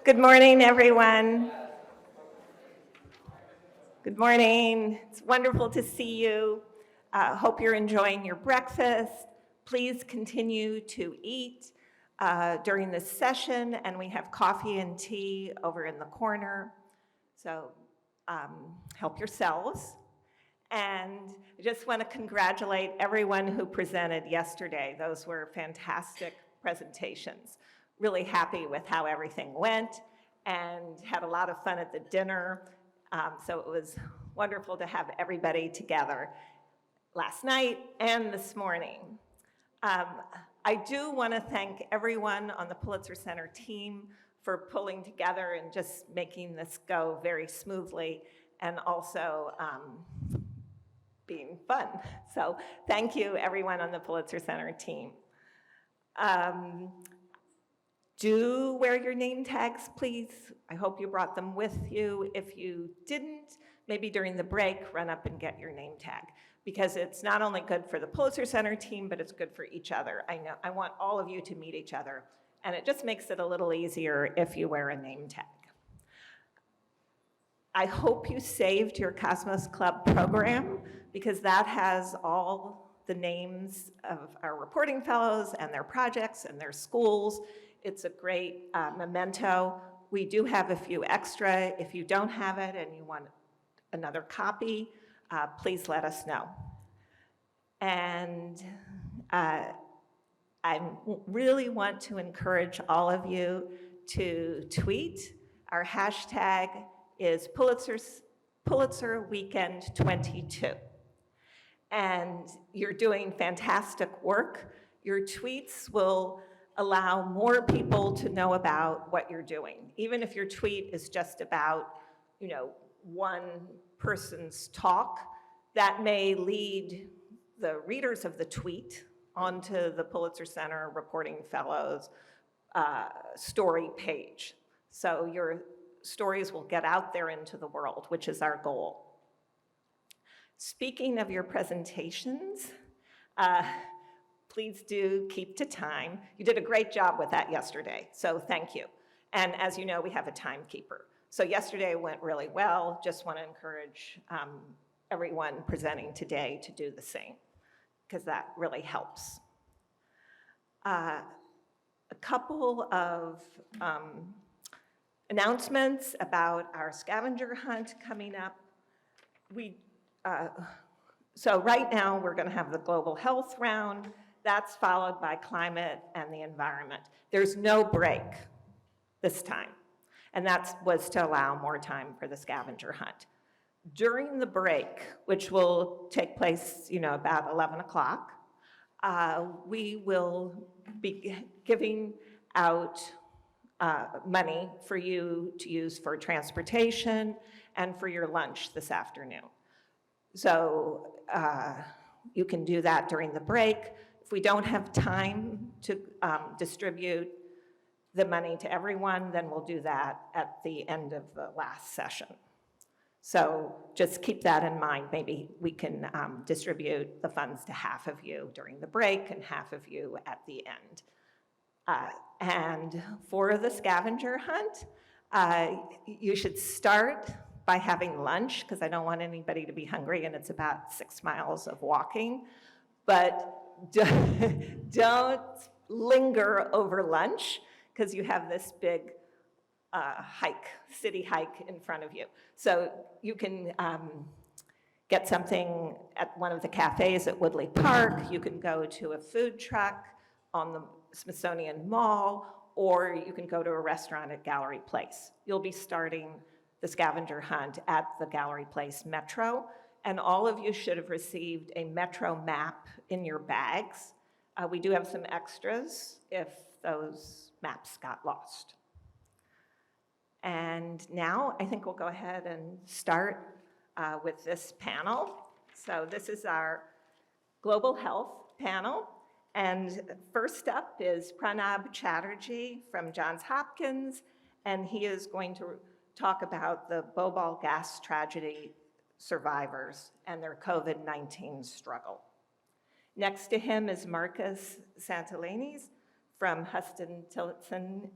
Good morning, everyone. Good morning. It's wonderful to see you. Hope you're enjoying your breakfast. Please continue to eat during this session, and we have coffee and tea over in the corner. So help yourselves. And I just want to congratulate everyone who presented yesterday. Those were fantastic presentations. Really happy with how everything went and had a lot of fun at the dinner. So it was wonderful to have everybody together last night and this morning. I do want to thank everyone on the Pulitzer Center team for pulling together and just making this go very smoothly, and also being fun. So thank you, everyone on the Pulitzer Center team. Do wear your name tags, please. I hope you brought them with you. If you didn't, maybe during the break, run up and get your name tag, because it's not only good for the Pulitzer Center team, but it's good for each other. I want all of you to meet each other, and it just makes it a little easier if you wear a name tag. I hope you saved your Cosmos Club program, because that has all the names of our reporting fellows and their projects and their schools. It's a great memento. We do have a few extra. If you don't have it and you want another copy, please let us know. And I really want to encourage all of you to tweet. Our hashtag is Pulitzer Weekend 22. And you're doing fantastic work. Your tweets will allow more people to know about what you're doing. Even if your tweet is just about, one person's talk, that may lead the readers of the tweet onto the Pulitzer Center Reporting Fellows story page. So your stories will get out there into the world, which is our goal. Speaking of your presentations, please do keep to time. You did a great job with that yesterday, so thank you. And as you know, we have a timekeeper. So yesterday went really well. Just want to encourage everyone presenting today to do the same, because that really helps. A couple of announcements about our scavenger hunt coming up. So right now, we're going to have the global health round. That's followed by climate and the environment. There's no break this time, and that was to allow more time for the scavenger hunt. During the break, which will take place, about 11 o'clock, we will be giving out money for you to use for transportation and for your lunch this afternoon. So you can do that during the break. If we don't have time to distribute the money to everyone, then we'll do that at the end of the last session. So just keep that in mind. Maybe we can distribute the funds to half of you during the break and half of you at the end. And for the scavenger hunt, you should start by having lunch, because I don't want anybody to be hungry, and it's about 6 miles of walking. But don't linger over lunch, because you have this big city hike in front of you. So you can get something at one of the cafes at Woodley Park. You can go to a food truck on the Smithsonian Mall, or you can go to a restaurant at Gallery Place. You'll be starting the scavenger hunt at the Gallery Place Metro, and all of you should have received a Metro map in your bags. We do have some extras if those maps got lost. And now I think we'll go ahead and start with this panel. So this is our Global Health panel. And first up is Pranab Chatterjee from Johns Hopkins, and he is going to talk about the Bhopal gas tragedy survivors and their COVID-19 struggle. Next to him is Marcus Santillanes from Huston-Tillotson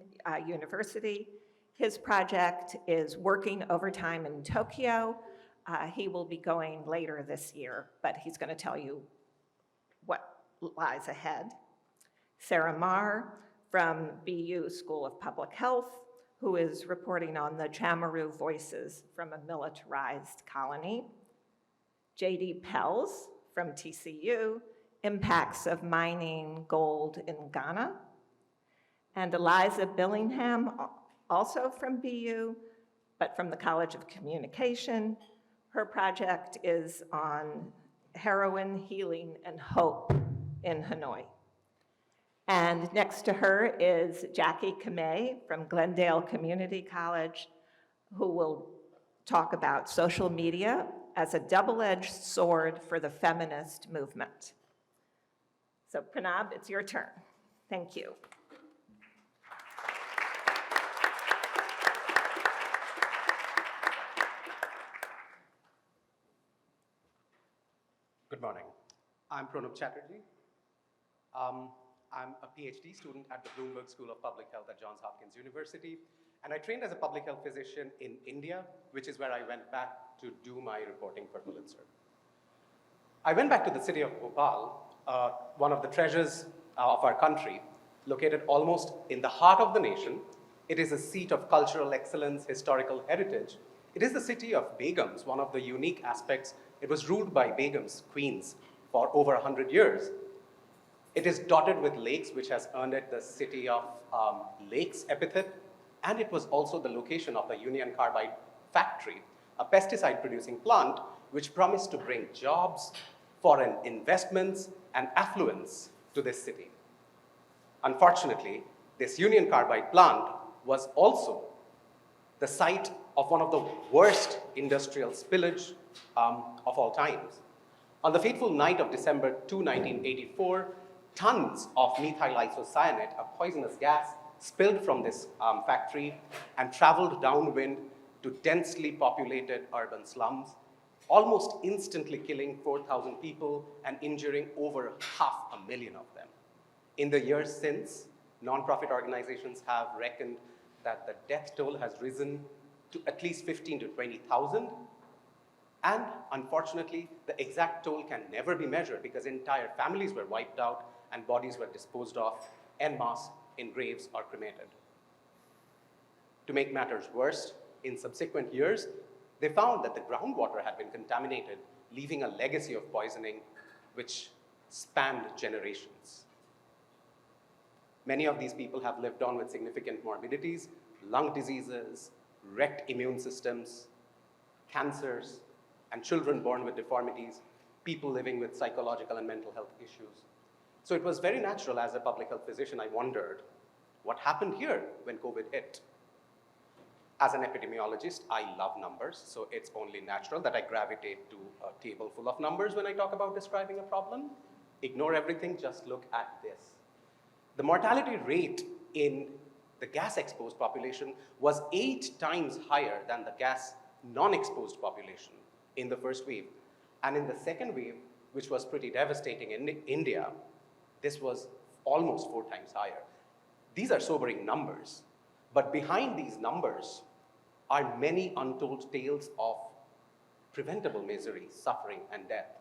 University. His project is working overtime in Tokyo. He will be going later this year, but he's going to tell you what lies ahead. Sara Marr from BU School of Public Health, who is reporting on the Chamorro voices from a militarized colony. J.D. Pells from TCU, impacts of mining gold in Ghana. And Eliza Billingham, also from BU, but from the College of Communication. Her project is on heroin, healing, and hope in Hanoi. And next to her is Jackie Kamei from Glendale Community College, who will talk about social media as a double-edged sword for the feminist movement. So Pranab, it's your turn. Thank you. Good morning. I'm Pranab Chatterjee. I'm a PhD student at the Bloomberg School of Public Health at Johns Hopkins University, and I trained as a public health physician in India, which is where I went back to do my reporting for Pulitzer. I went back to the city of Bhopal, one of the treasures of our country, located almost in the heart of the nation. It is a seat of cultural excellence, historical heritage. It is the city of Begums, one of the unique aspects. It was ruled by Begums, queens, for over 100 years. It is dotted with lakes, which has earned it the city of lakes epithet, and it was also the location of the Union Carbide factory, a pesticide-producing plant which promised to bring jobs, foreign investments, and affluence to this city. Unfortunately, this Union Carbide plant was also the site of one of the worst industrial spillage of all times. On the fateful night of December 2, 1984, tons of methyl isocyanate, a poisonous gas, spilled from this factory and traveled downwind to densely populated urban slums, almost instantly killing 4,000 people and injuring over 500,000 of them. In the years since, nonprofit organizations have reckoned that the death toll has risen to at least 15 to 20,000. And unfortunately, the exact toll can never be measured because entire families were wiped out and bodies were disposed of en masse in graves or cremated. To make matters worse, in subsequent years, they found that the groundwater had been contaminated, leaving a legacy of poisoning which spanned generations. Many of these people have lived on with significant morbidities, lung diseases, wrecked immune systems, cancers, and children born with deformities, people living with psychological and mental health issues. So it was very natural as a public health physician, I wondered, what happened here when COVID hit? As an epidemiologist, I love numbers, so it's only natural that I gravitate to a table full of numbers when I talk about describing a problem. Ignore everything, just look at this. The mortality rate in the gas-exposed population was 8 times higher than the gas non-exposed population in the first wave. And in the second wave, which was pretty devastating in India, this was almost 4 times higher. These are sobering numbers, but behind these numbers are many untold tales of preventable misery, suffering, and death.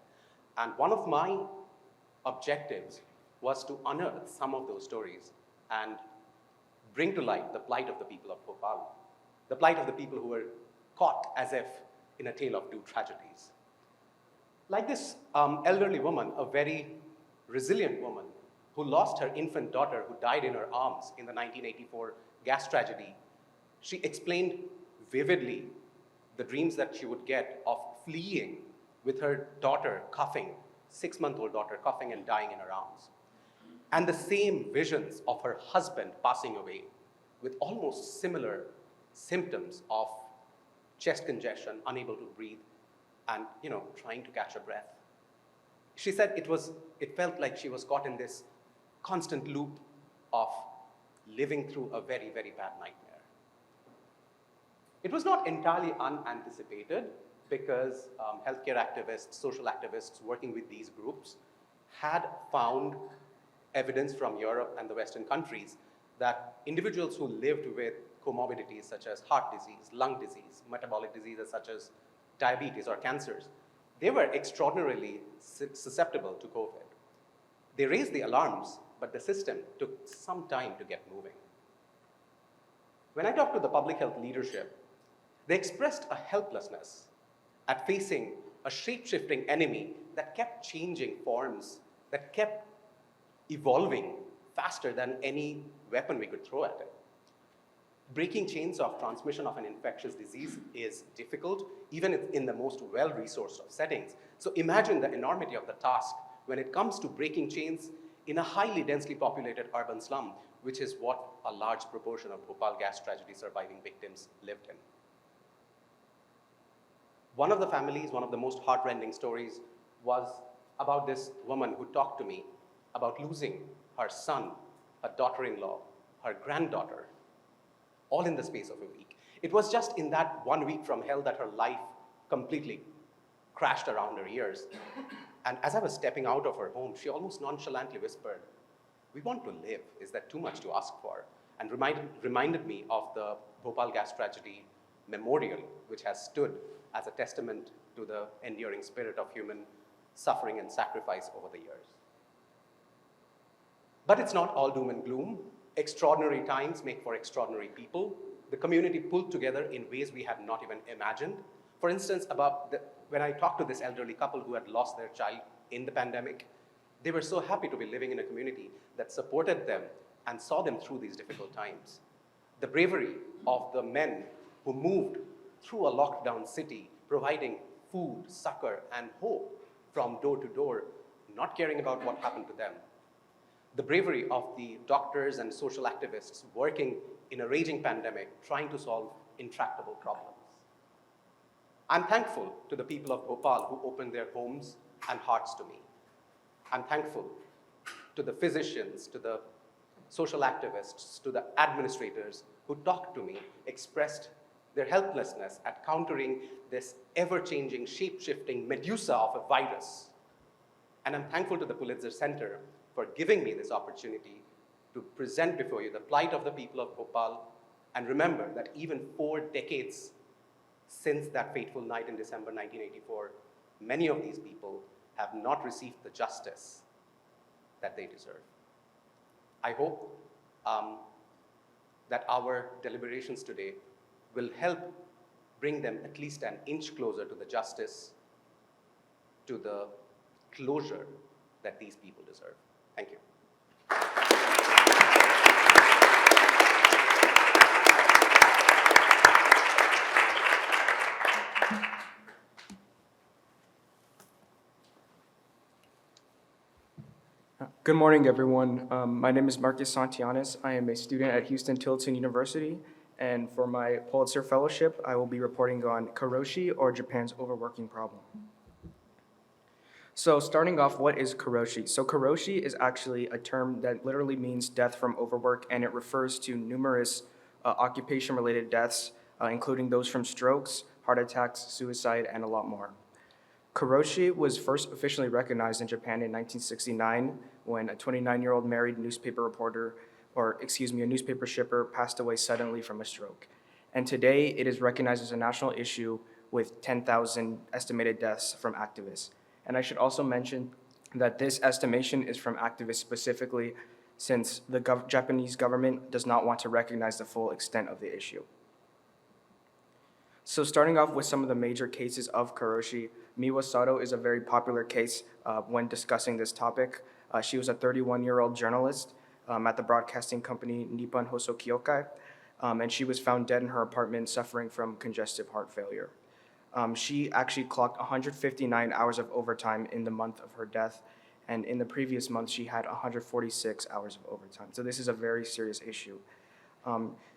And one of my objectives was to unearth some of those stories and bring to light the plight of the people of Bhopal, the plight of the people who were caught as if in a tale of 2 tragedies. Like this elderly woman, a very resilient woman who lost her infant daughter who died in her arms in the 1984 gas tragedy, she explained vividly the dreams that she would get of fleeing with her daughter coughing, 6-month-old daughter coughing and dying in her arms. And the same visions of her husband passing away with almost similar symptoms of chest congestion, unable to breathe, and trying to catch her breath. She said it felt like she was caught in this constant loop of living through a very, very bad nightmare. It was not entirely unanticipated because healthcare activists, social activists working with these groups had found evidence from Europe and the Western countries that individuals who lived with comorbidities such as heart disease, lung disease, metabolic diseases such as diabetes or cancers, they were extraordinarily susceptible to COVID. They raised the alarms, but the system took some time to get moving. When I talked to the public health leadership, they expressed a helplessness at facing a shape-shifting enemy that kept changing forms, that kept evolving faster than any weapon we could throw at it. Breaking chains of transmission of an infectious disease is difficult, even in the most well-resourced of settings. So imagine the enormity of the task when it comes to breaking chains in a highly densely populated urban slum, which is what a large proportion of Bhopal gas tragedy surviving victims lived in. One of the families, one of the most heartrending stories was about this woman who talked to me about losing her son, her daughter-in-law, her granddaughter, all in the space of a week. It was just in that 1 week from hell that her life completely crashed around her ears. And as I was stepping out of her home, she almost nonchalantly whispered, "We want to live. Is that too much to ask for?" And reminded me of the Bhopal gas tragedy memorial, which has stood as a testament to the enduring spirit of human suffering and sacrifice over the years. But it's not all doom and gloom. Extraordinary times make for extraordinary people. The community pulled together in ways we had not even imagined. For instance, when I talked to this elderly couple who had lost their child in the pandemic, they were so happy to be living in a community that supported them and saw them through these difficult times. The bravery of the men who moved through a lockdown city, providing food, succor, and hope from door to door, not caring about what happened to them. The bravery of the doctors and social activists working in a raging pandemic, trying to solve intractable problems. I'm thankful to the people of Bhopal who opened their homes and hearts to me. I'm thankful to the physicians, to the social activists, to the administrators who talked to me, expressed their helplessness at countering this ever-changing, shape-shifting medusa of a virus. And I'm thankful to the Pulitzer Center for giving me this opportunity to present before you the plight of the people of Bhopal, and remember that even 4 decades since that fateful night in December 1984, many of these people have not received the justice that they deserve. I hope that our deliberations today will help bring them at least an inch closer to the justice, to the closure that these people deserve. Thank you. Good morning, everyone. My name is Marcus Santillanes. I am a student at Huston-Tillotson University, and for my Pulitzer Fellowship, I will be reporting on karoshi, or Japan's overworking problem. So starting off, what is karoshi? So karoshi is actually a term that literally means death from overwork, and it refers to numerous occupation-related deaths, including those from strokes, heart attacks, suicide, and a lot more. Karoshi was first officially recognized in Japan in 1969 when a 29-year-old married newspaper reporter, a newspaper shipper passed away suddenly from a stroke. And today it is recognized as a national issue with 10,000 estimated deaths from activists. And I should also mention that this estimation is from activists specifically, since the Japanese government does not want to recognize the full extent of the issue. So starting off with some of the major cases of karoshi, Miwa Sato is a very popular case when discussing this topic. She was a 31-year-old journalist at the broadcasting company Nippon Hoso Kyokai, and she was found dead in her apartment suffering from congestive heart failure. She actually clocked 159 hours of overtime in the month of her death, and in the previous month she had 146 hours of overtime. So this is a very serious issue.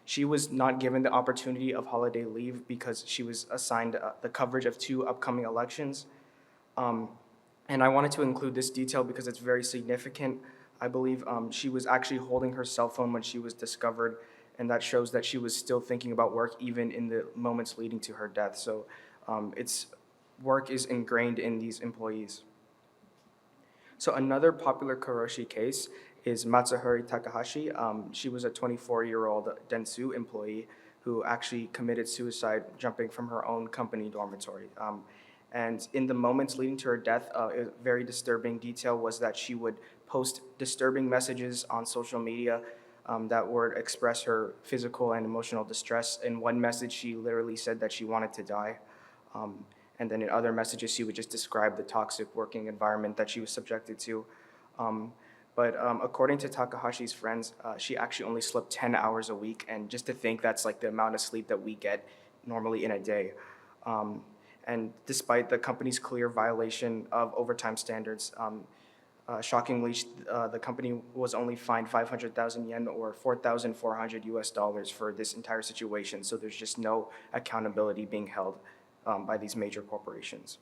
She was not given the opportunity of holiday leave because she was assigned the coverage of 2 upcoming elections. And I wanted to include this detail because it's very significant. I believe she was actually holding her cell phone when she was discovered, and that shows that she was still thinking about work even in the moments leading to her death. So work is ingrained in these employees. So another popular karoshi case is Matsuhari Takahashi. She was a 24-year-old Dentsu employee who actually committed suicide jumping from her own company dormitory. And in the moments leading to her death, a very disturbing detail was that she would post disturbing messages on social media that would express her physical and emotional distress. In one message, she literally said that she wanted to die. And then in other messages, she would just describe the toxic working environment that she was subjected to. But according to Takahashi's friends, she actually only slept 10 hours a week. And just to think that's like the amount of sleep that we get normally in a day. And despite the company's clear violation of overtime standards, shockingly, the company was only fined 500,000 yen or 4,400 US dollars for this entire situation. So there's just no accountability being held by these major corporations.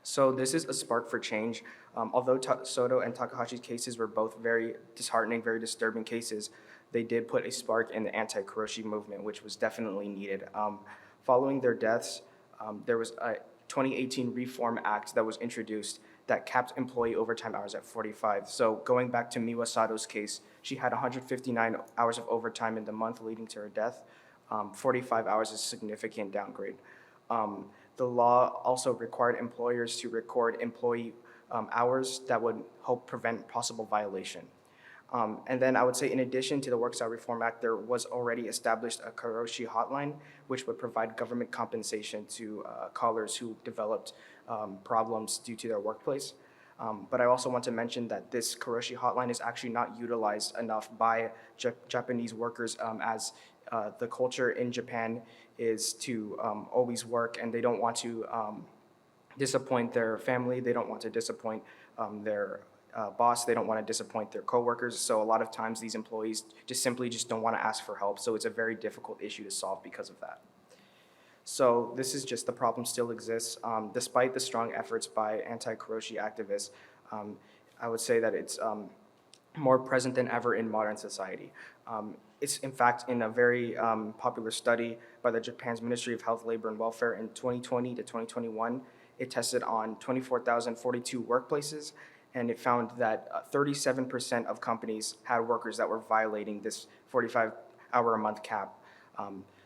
So this is a spark for change. Although Soto and Takahashi's cases were both very disheartening, very disturbing cases, they did put a spark in the anti-karoshi movement, which was definitely needed. Following their deaths, there was a 2018 Reform Act that was introduced that capped employee overtime hours at 45. So going back to Miwa Sato's case, she had 159 hours of overtime in the month leading to her death. 45 hours is a significant downgrade. The law also required employers to record employee hours that would help prevent possible violation. And then I would say in addition to the Workstyle Reform Act, there was already established a karoshi hotline, which would provide government compensation to callers who developed problems due to their workplace. But I also want to mention that this karoshi hotline is actually not utilized enough by Japanese workers as the culture in Japan is to always work, and they don't want to disappoint their family, they don't want to disappoint their boss, they don't want to disappoint their coworkers. So a lot of times these employees simply don't want to ask for help. So it's a very difficult issue to solve because of that. So this is just the problem still exists. Despite the strong efforts by anti-karoshi activists, I would say that it's more present than ever in modern society. It's in fact in a very popular study by the Japan's Ministry of Health, Labor and Welfare in 2020 to 2021. It tested on 24,042 workplaces, and it found that 37% of companies had workers that were violating this 45-hour-a-month cap.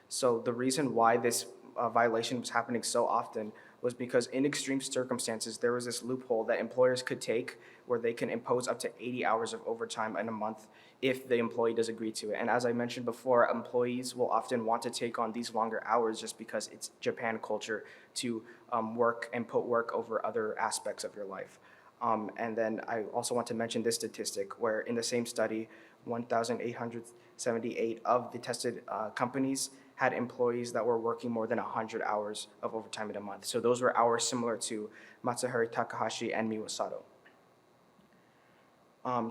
So the reason why this violation was happening so often was because in extreme circumstances, there was this loophole that employers could take where they can impose up to 80 hours of overtime in a month if the employee does agree to it. And as I mentioned before, employees will often want to take on these longer hours just because it's Japan culture to work and put work over other aspects of your life. And then I also want to mention this statistic where in the same study, 1,878 of the tested companies had employees that were working more than 100 hours of overtime in a month. So those were hours similar to Matsuhari Takahashi and Miwa Sato.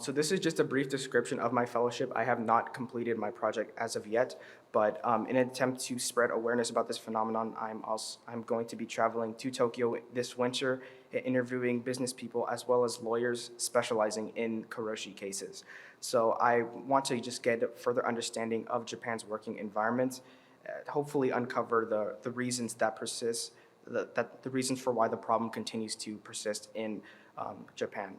So this is just a brief description of my fellowship. I have not completed my project as of yet, but in an attempt to spread awareness about this phenomenon, I'm going to be traveling to Tokyo this winter, interviewing business people as well as lawyers specializing in karoshi cases. So I want to just get a further understanding of Japan's working environment, hopefully uncover the reasons that persist, the reasons for why the problem continues to persist in Japan.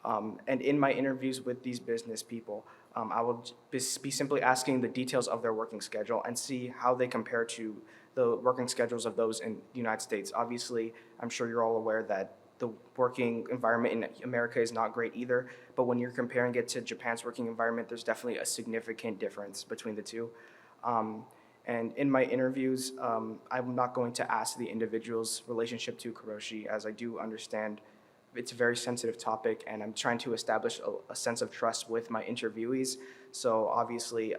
And in my interviews with these business people, I will be simply asking the details of their working schedule and see how they compare to the working schedules of those in the United States. Obviously, I'm sure you're all aware that the working environment in America is not great either, but when you're comparing it to Japan's working environment, there's definitely a significant difference between the two. And in my interviews, I'm not going to ask the individual's relationship to karoshi, as I do understand it's a very sensitive topic, and I'm trying to establish a sense of trust with my interviewees. So obviously,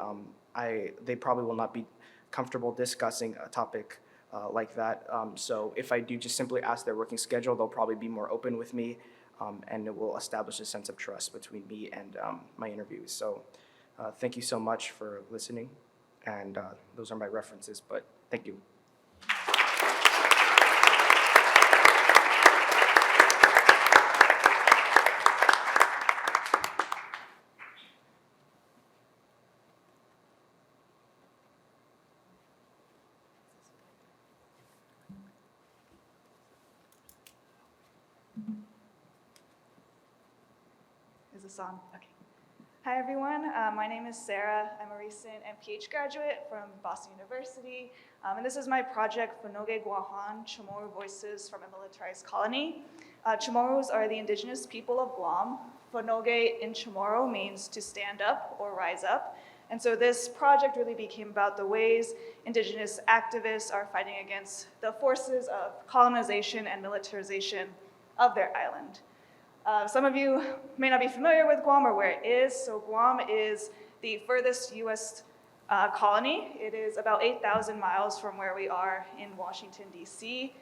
they probably will not be comfortable discussing a topic like that. So if I do just simply ask their working schedule, they'll probably be more open with me, and it will establish a sense of trust between me and my interviewees. So thank you so much for listening, and those are my references, but thank you. Is this on? Okay. Hi everyone, my name is Sara. I'm a recent MPH graduate from Boston University, and this is my project, Fonoge Guahan, Chamorro Voices from a Militarized Colony. Chamorros are the indigenous people of Guam. Fonoge in Chamorro means to stand up or rise up. And so this project really became about the ways indigenous activists are fighting against the forces of colonization and militarization of their island. Some of you may not be familiar with Guam or where it is. So Guam is the furthest US colony. It is about 8,000 miles from where we are in Washington, DC.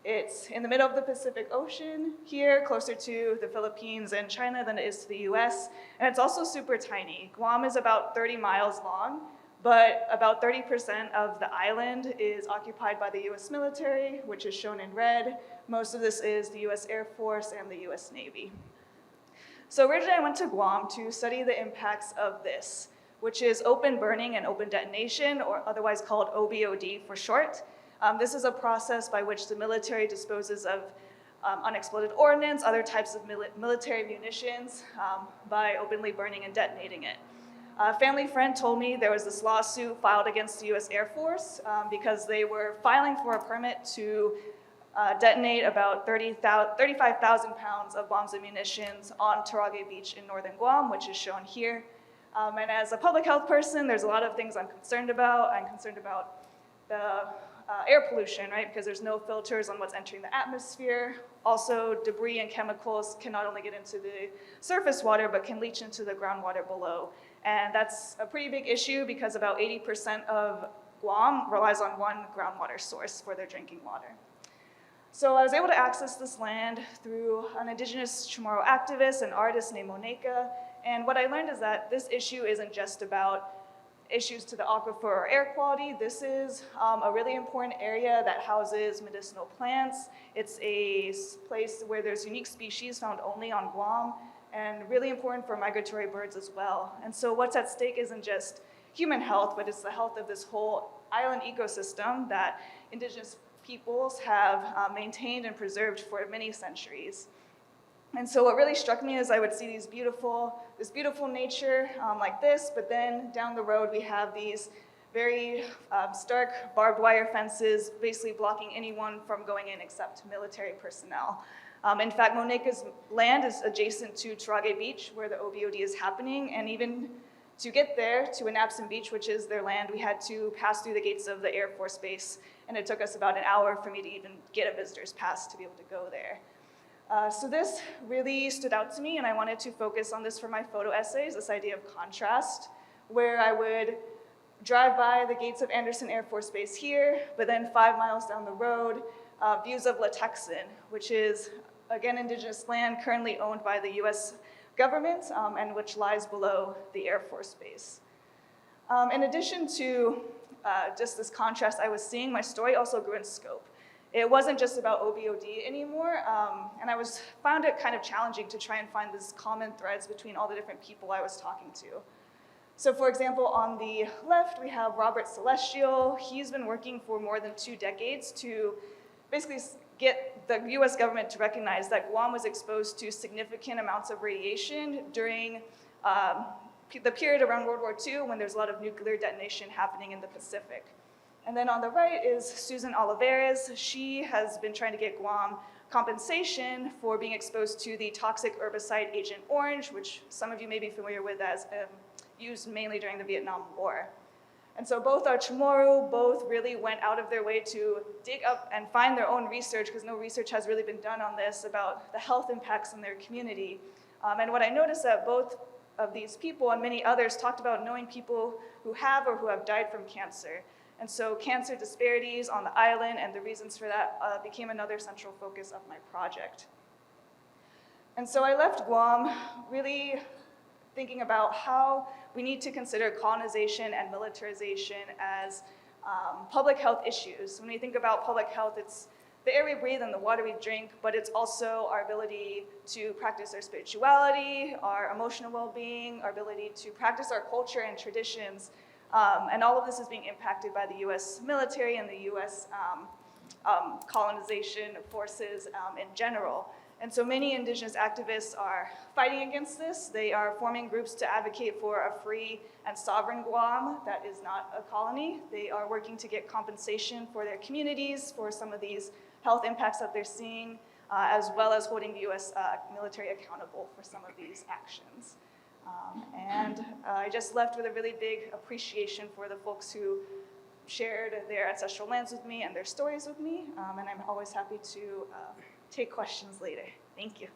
It's in the middle of the Pacific Ocean here, closer to the Philippines and China than it is to the US. And it's also super tiny. Guam is about 30 miles long, but about 30% of the island is occupied by the US military, which is shown in red. Most of this is the US Air Force and the US Navy. So originally I went to Guam to study the impacts of this, which is open burning and open detonation, or otherwise called OBOD for short. This is a process by which the military disposes of unexploded ordnance, other types of military munitions, by openly burning and detonating it. A family friend told me there was this lawsuit filed against the US Air Force because they were filing for a permit to detonate about 35,000 pounds of bombs and munitions on Tarage Beach in northern Guam, which is shown here. And as a public health person, there's a lot of things I'm concerned about. I'm concerned about the air pollution, right? Because there's no filters on what's entering the atmosphere. Also, debris and chemicals can not only get into the surface water, but can leach into the groundwater below. And that's a pretty big issue because about 80% of Guam relies on one groundwater source for their drinking water. So I was able to access this land through an indigenous Chamorro activist and artist named Moneka. And what I learned is that this issue isn't just about issues to the aquifer or air quality. This is a really important area that houses medicinal plants. It's a place where there's unique species found only on Guam, and really important for migratory birds as well. And so what's at stake isn't just human health, but it's the health of this whole island ecosystem that indigenous peoples have maintained and preserved for many centuries. And so what really struck me is I would see this beautiful nature like this, but then down the road we have these very stark barbed wire fences basically blocking anyone from going in except military personnel. In fact, Moneka's land is adjacent to Tarage Beach, where the OBOD is happening, and even to get there to Anapsan Beach, which is their land, we had to pass through the gates of the Air Force Base, and it took us about an hour for me to even get a visitor's pass to be able to go there. So this really stood out to me, and I wanted to focus on this for my photo essays, this idea of contrast, where I would drive by the gates of Andersen Air Force Base here, but then 5 miles down the road, views of Latexan, which is, again, indigenous land currently owned by the US government and which lies below the Air Force Base. In addition to just this contrast I was seeing, my story also grew in scope. It wasn't just about OBOD anymore, and I found it kind of challenging to try and find these common threads between all the different people I was talking to. So for example, on the left, we have Robert Celestial. He's been working for more than 2 decades to basically get the US government to recognize that Guam was exposed to significant amounts of radiation during the period around World War II when there's a lot of nuclear detonation happening in the Pacific. And then on the right is Susan Olivares. She has been trying to get Guam compensation for being exposed to the toxic herbicide Agent Orange, which some of you may be familiar with as used mainly during the Vietnam War. And so both are Chamorro, both really went out of their way to dig up and find their own research, because no research has really been done on this, about the health impacts in their community. And what I noticed that both of these people and many others talked about knowing people who have or who have died from cancer. And so cancer disparities on the island and the reasons for that became another central focus of my project. And so I left Guam really thinking about how we need to consider colonization and militarization as public health issues. When we think about public health, it's the air we breathe and the water we drink, but it's also our ability to practice our spirituality, our emotional well-being, our ability to practice our culture and traditions. And all of this is being impacted by the US military and the US colonization forces in general. And so many indigenous activists are fighting against this. They are forming groups to advocate for a free and sovereign Guam that is not a colony. They are working to get compensation for their communities for some of these health impacts that they're seeing, as well as holding the US military accountable for some of these actions. I just left with a really big appreciation for the folks who shared their ancestral lands with me and their stories with me, and I'm always happy to take questions later. Thank you.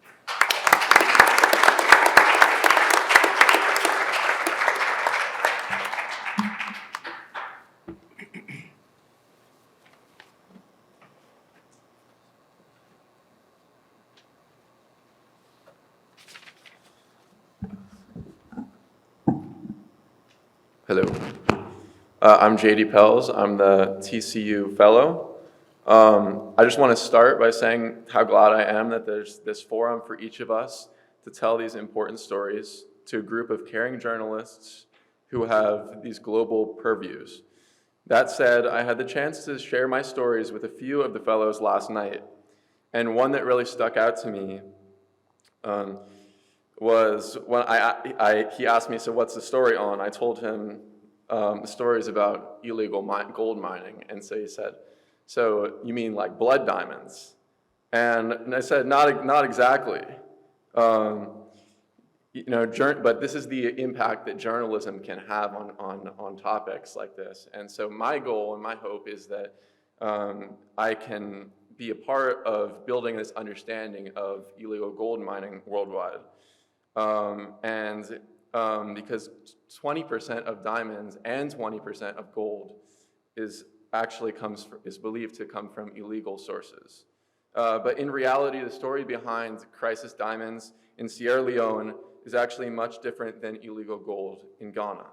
Hello. I'm JD Pells. I'm the TCU fellow. I just want to start by saying how glad I am that there's this forum for each of us to tell these important stories to a group of caring journalists who have these global purviews. That said, I had the chance to share my stories with a few of the fellows last night, and one that really stuck out to me was when he asked me, so what's the story on? I told him the story is about illegal gold mining, and so he said, so you mean like blood diamonds? And I said, not exactly. But this is the impact that journalism can have on topics like this. And so my goal and my hope is that I can be a part of building this understanding of illegal gold mining worldwide. Because 20% of diamonds and 20% of gold is believed to come from illegal sources. But in reality, the story behind crisis diamonds in Sierra Leone is actually much different than illegal gold in Ghana.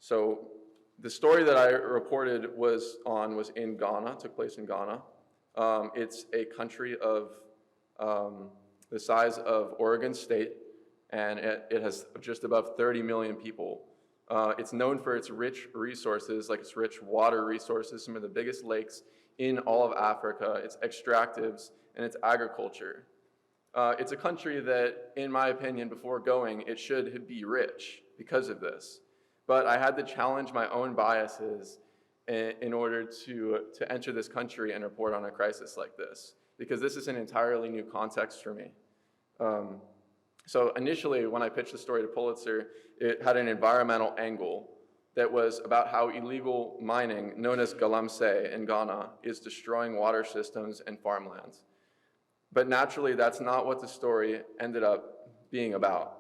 So the story that I reported was in Ghana, took place in Ghana. It's a country of the size of Oregon State, and it has just above 30 million people. It's known for its rich resources, like its rich water resources, some of the biggest lakes in all of Africa, its extractives, and its agriculture. It's a country that, in my opinion, before going, it should be rich because of this. But I had to challenge my own biases in order to enter this country and report on a crisis like this, because this is an entirely new context for me. So initially, when I pitched the story to Pulitzer, it had an environmental angle that was about how illegal mining, known as galamsey in Ghana, is destroying water systems and farmlands. But naturally, that's not what the story ended up being about.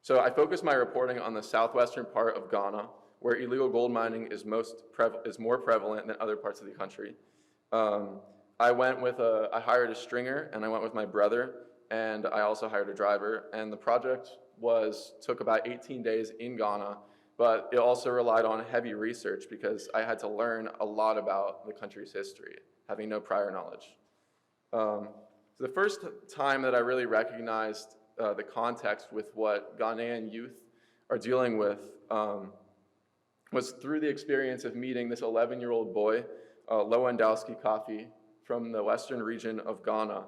So I focused my reporting on the southwestern part of Ghana, where illegal gold mining is more prevalent than other parts of the country. I hired a stringer, and I went with my brother, and I also hired a driver. And the project took about 18 days in Ghana, but it also relied on heavy research because I had to learn a lot about the country's history, having no prior knowledge. So the first time that I really recognized the context with what Ghanaian youth are dealing with was through the experience of meeting this 11-year-old boy, Lewandowski Kofi, from the western region of Ghana.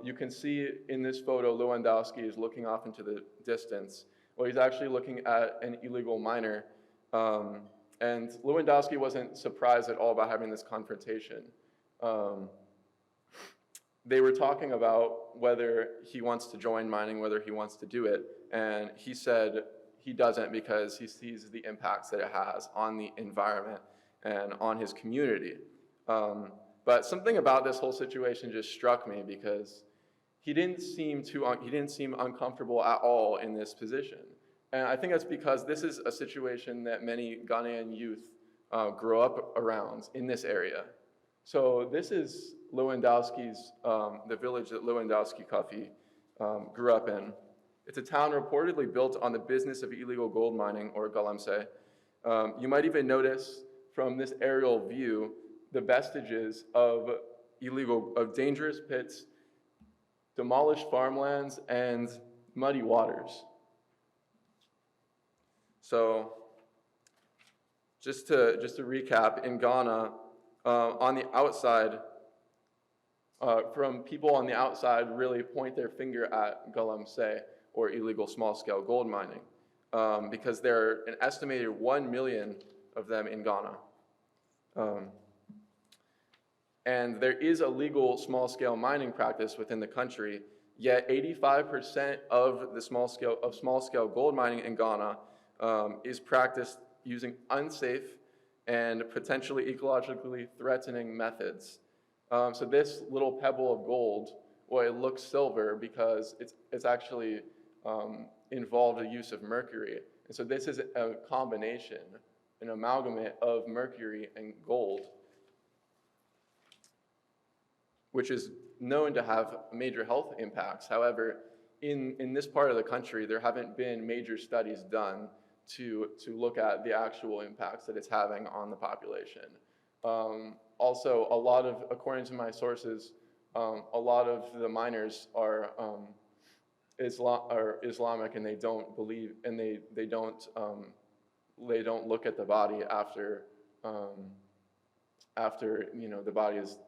You can see in this photo, Lewandowski is looking off into the distance. Well, he's actually looking at an illegal miner. And Lewandowski wasn't surprised at all about having this confrontation. They were talking about whether he wants to join mining, whether he wants to do it. And he said he doesn't because he sees the impacts that it has on the environment and on his community. But something about this whole situation just struck me because he didn't seem uncomfortable at all in this position. And I think that's because this is a situation that many Ghanaian youth grow up around in this area. So this is Lewandowski's, the village that Lewandowski Kofi grew up in. It's a town reportedly built on the business of illegal gold mining, or galamsey. You might even notice from this aerial view the vestiges of dangerous pits, demolished farmlands, and muddy waters. So just to recap, in Ghana, on the outside, from people on the outside really point their finger at galamsey, or illegal small-scale gold mining, because there are an estimated 1 million of them in Ghana. And there is a legal small-scale mining practice within the country, yet 85% of the small-scale gold mining in Ghana is practiced using unsafe and potentially ecologically threatening methods. So this little pebble of gold, well, it looks silver because it's actually involved the use of mercury. And so this is a combination, an amalgamate of mercury and gold, which is known to have major health impacts. However, in this part of the country, there haven't been major studies done to look at the actual impacts that it's having on the population. Also, according to my sources, a lot of the miners are Islamic, and they don't believe, and they don't look at the body after the body is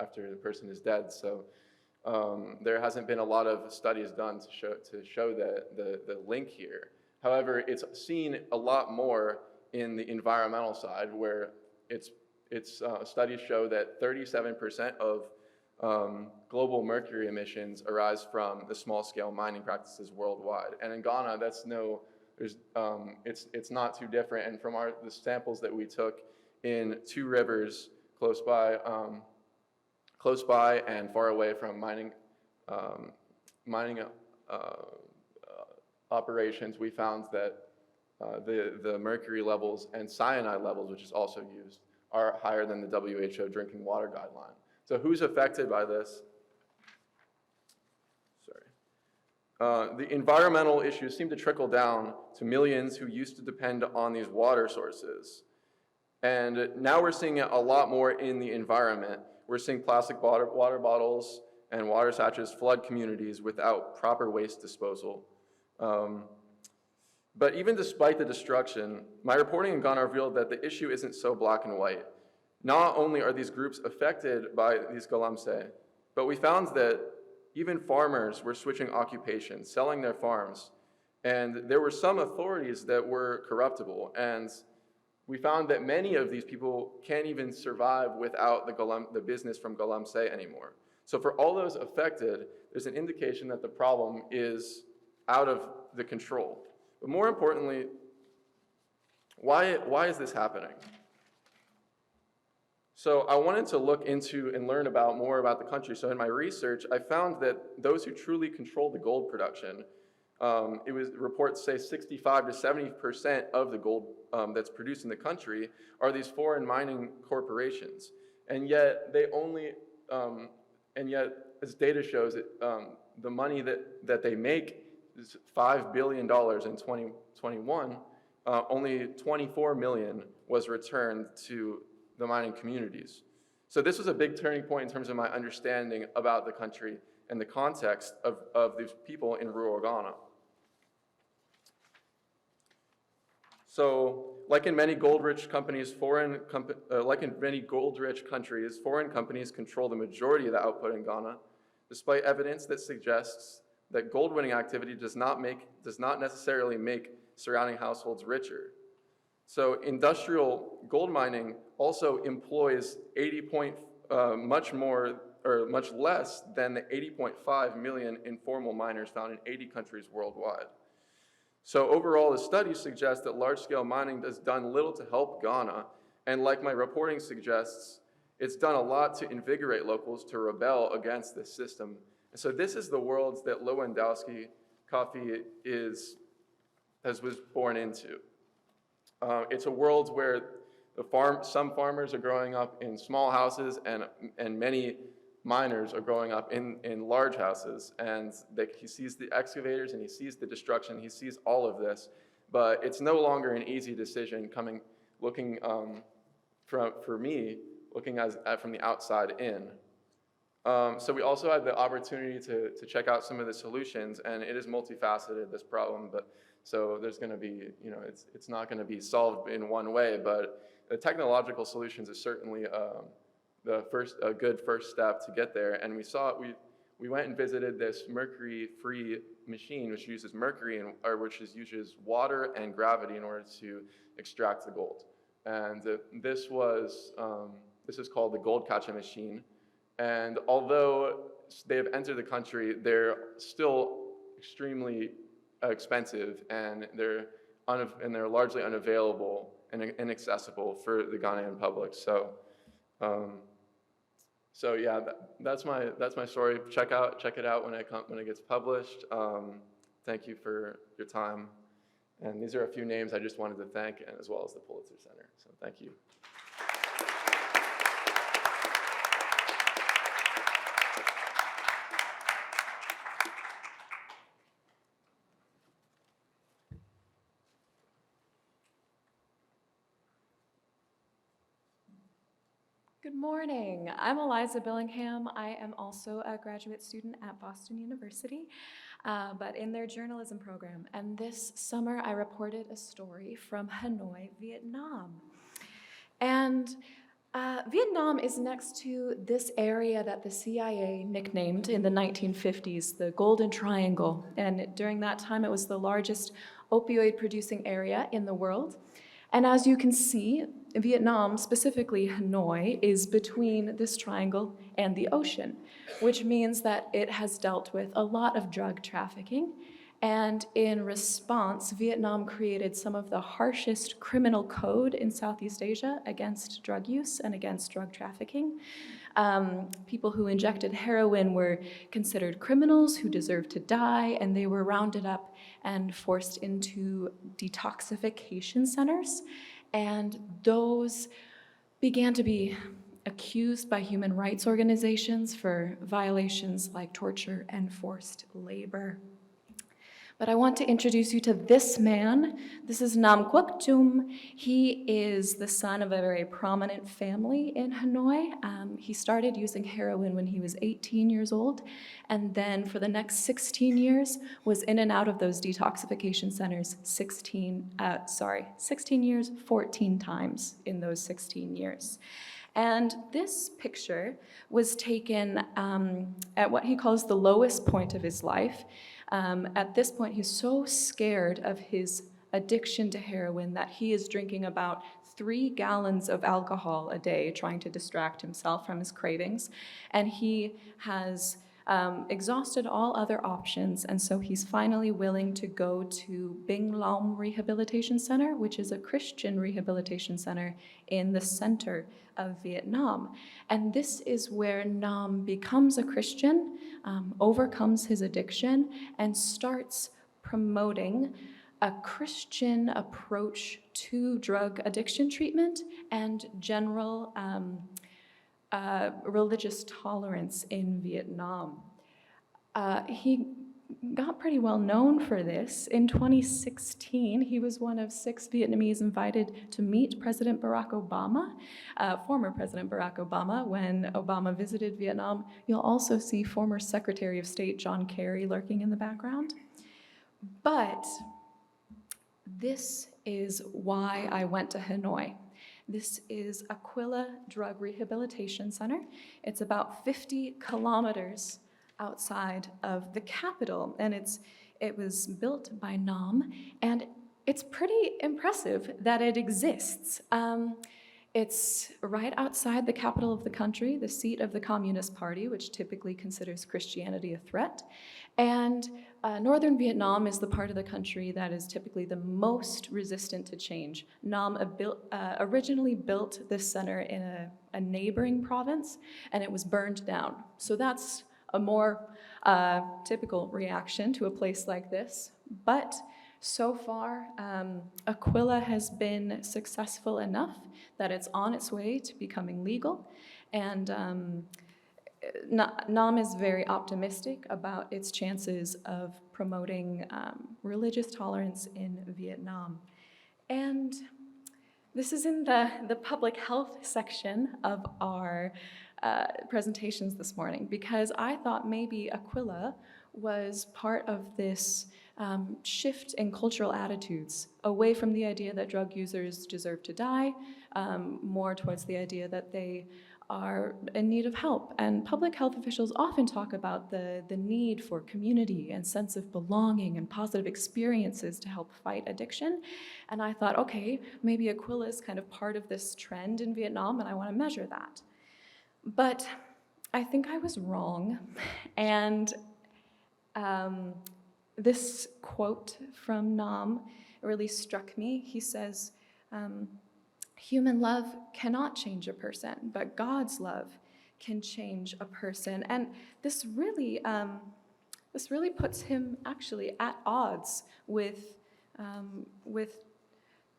after the person is dead. So there hasn't been a lot of studies done to show the link here. However, it's seen a lot more in the environmental side, where studies show that 37% of global mercury emissions arise from the small-scale mining practices worldwide. And in Ghana, it's not too different. And from the samples that we took in 2 rivers close by and far away from mining operations, we found that the mercury levels and cyanide levels, which is also used, are higher than the WHO drinking water guideline. So who's affected by this? Sorry. The environmental issues seem to trickle down to millions who used to depend on these water sources. And now we're seeing it a lot more in the environment. We're seeing plastic water bottles and water sachets flood communities without proper waste disposal. But even despite the destruction, my reporting in Ghana revealed that the issue isn't so black and white. Not only are these groups affected by these galamsey, but we found that even farmers were switching occupations, selling their farms, and there were some authorities that were corruptible, and we found that many of these people can't even survive without the business from galamsey anymore. So for all those affected, there's an indication that the problem is out of the control. But more importantly, why is this happening? So I wanted to look into and learn more about the country. So in my research, I found that those who truly control the gold production, reports say 65 to 70% of the gold that's produced in the country are these foreign mining corporations. And yet as data shows, the money that they make is $5 billion in 2021. Only 24 million was returned to the mining communities. So this was a big turning point in terms of my understanding about the country and the context of these people in rural Ghana. So, like in many gold-rich countries, foreign companies control the majority of the output in Ghana, despite evidence that suggests that gold-winning activity does not necessarily make surrounding households richer. So industrial gold mining also employs much less than the 80.5 million informal miners found in 80 countries worldwide. So overall, the study suggests that large-scale mining has done little to help Ghana, and like my reporting suggests, it's done a lot to invigorate locals to rebel against this system. And so this is the world that Lewandowski coffee was born into. It's a world where some farmers are growing up in small houses, and many miners are growing up in large houses. And he sees the excavators, and he sees the destruction, he sees all of this. But it's no longer an easy decision looking for me, looking from the outside in. So we also had the opportunity to check out some of the solutions, and it is multifaceted, this problem, but so there's going to be, it's not going to be solved in one way, but the technological solutions is certainly a good first step to get there. And we went and visited this mercury-free machine, which uses mercury which uses water and gravity in order to extract the gold. And this is called the gold catcher machine. And although they have entered the country, they're still extremely expensive, and they're largely unavailable and inaccessible for the Ghanaian public. So, yeah, that's my story. Check it out when it gets published. Thank you for your time. And these are a few names I just wanted to thank, and as well as the Pulitzer Center. So thank you. Good morning. I'm Eliza Billingham. I am also a graduate student at Boston University, but in their journalism program. And this summer, I reported a story from Hanoi, Vietnam. And Vietnam is next to this area that the CIA nicknamed in the 1950s the Golden Triangle. And during that time, it was the largest opioid-producing area in the world. And as you can see, Vietnam, specifically Hanoi, is between this triangle and the ocean, which means that it has dealt with a lot of drug trafficking. And in response, Vietnam created some of the harshest criminal code in Southeast Asia against drug use and against drug trafficking. People who injected heroin were considered criminals who deserved to die, and they were rounded up and forced into detoxification centers. And those began to be accused by human rights organizations for violations like torture and forced labor. But I want to introduce you to this man. This is Nam Quoc Chum. He is the son of a very prominent family in Hanoi. He started using heroin when he was 18 years old, and then for the next 16 years was in and out of those detoxification centers 16 years, 14 times in those 16 years. And this picture was taken at what he calls the lowest point of his life. At this point, he's so scared of his addiction to heroin that he is drinking about 3 gallons of alcohol a day, trying to distract himself from his cravings. And he has exhausted all other options, and so he's finally willing to go to Billingham Rehabilitation Center, which is a Christian rehabilitation center in the center of Vietnam. And this is where Nam becomes a Christian, overcomes his addiction, and starts promoting a Christian approach to drug addiction treatment and general religious tolerance in Vietnam. He got pretty well known for this. In 2016, he was one of 6 Vietnamese invited to meet President Barack Obama, former President Barack Obama, when Obama visited Vietnam. You'll also see former Secretary of State John Kerry lurking in the background. But this is why I went to Hanoi. This is Aquila Drug Rehabilitation Center. It's about 50 kilometers outside of the capital, and it was built by Nam, and it's pretty impressive that it exists. It's right outside the capital of the country, the seat of the Communist Party, which typically considers Christianity a threat. And northern Vietnam is the part of the country that is typically the most resistant to change. Nam originally built this center in a neighboring province, and it was burned down. So that's a more typical reaction to a place like this. But so far, Aquila has been successful enough that it's on its way to becoming legal. And Nam is very optimistic about its chances of promoting religious tolerance in Vietnam. And this is in the public health section of our presentations this morning, because I thought maybe Aquila was part of this shift in cultural attitudes away from the idea that drug users deserve to die, more towards the idea that they are in need of help. And public health officials often talk about the need for community and sense of belonging and positive experiences to help fight addiction. And I thought, okay, maybe Aquila is kind of part of this trend in Vietnam, and I want to measure that. But I think I was wrong. And this quote from Nam really struck me. He says, human love cannot change a person, but God's love can change a person. And this really puts him actually at odds with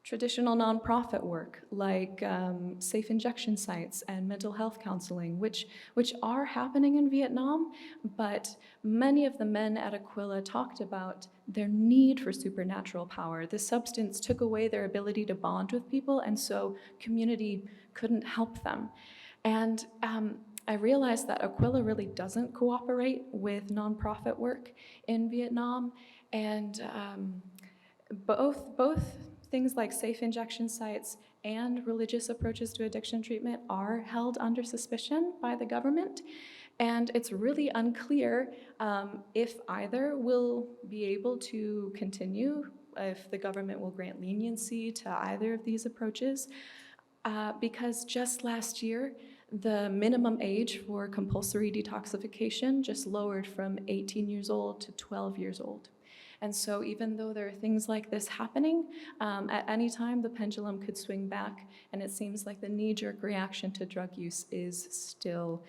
traditional nonprofit work like safe injection sites and mental health counseling, which are happening in Vietnam, but many of the men at Aquila talked about their need for supernatural power. This substance took away their ability to bond with people, and so community couldn't help them. And I realized that Aquila really doesn't cooperate with nonprofit work in Vietnam, and both things like safe injection sites and religious approaches to addiction treatment are held under suspicion by the government. And it's really unclear if either will be able to continue, if the government will grant leniency to either of these approaches, because just last year, the minimum age for compulsory detoxification just lowered from 18 years old to 12 years old. And so even though there are things like this happening, at any time the pendulum could swing back, and it seems like the knee-jerk reaction to drug use is still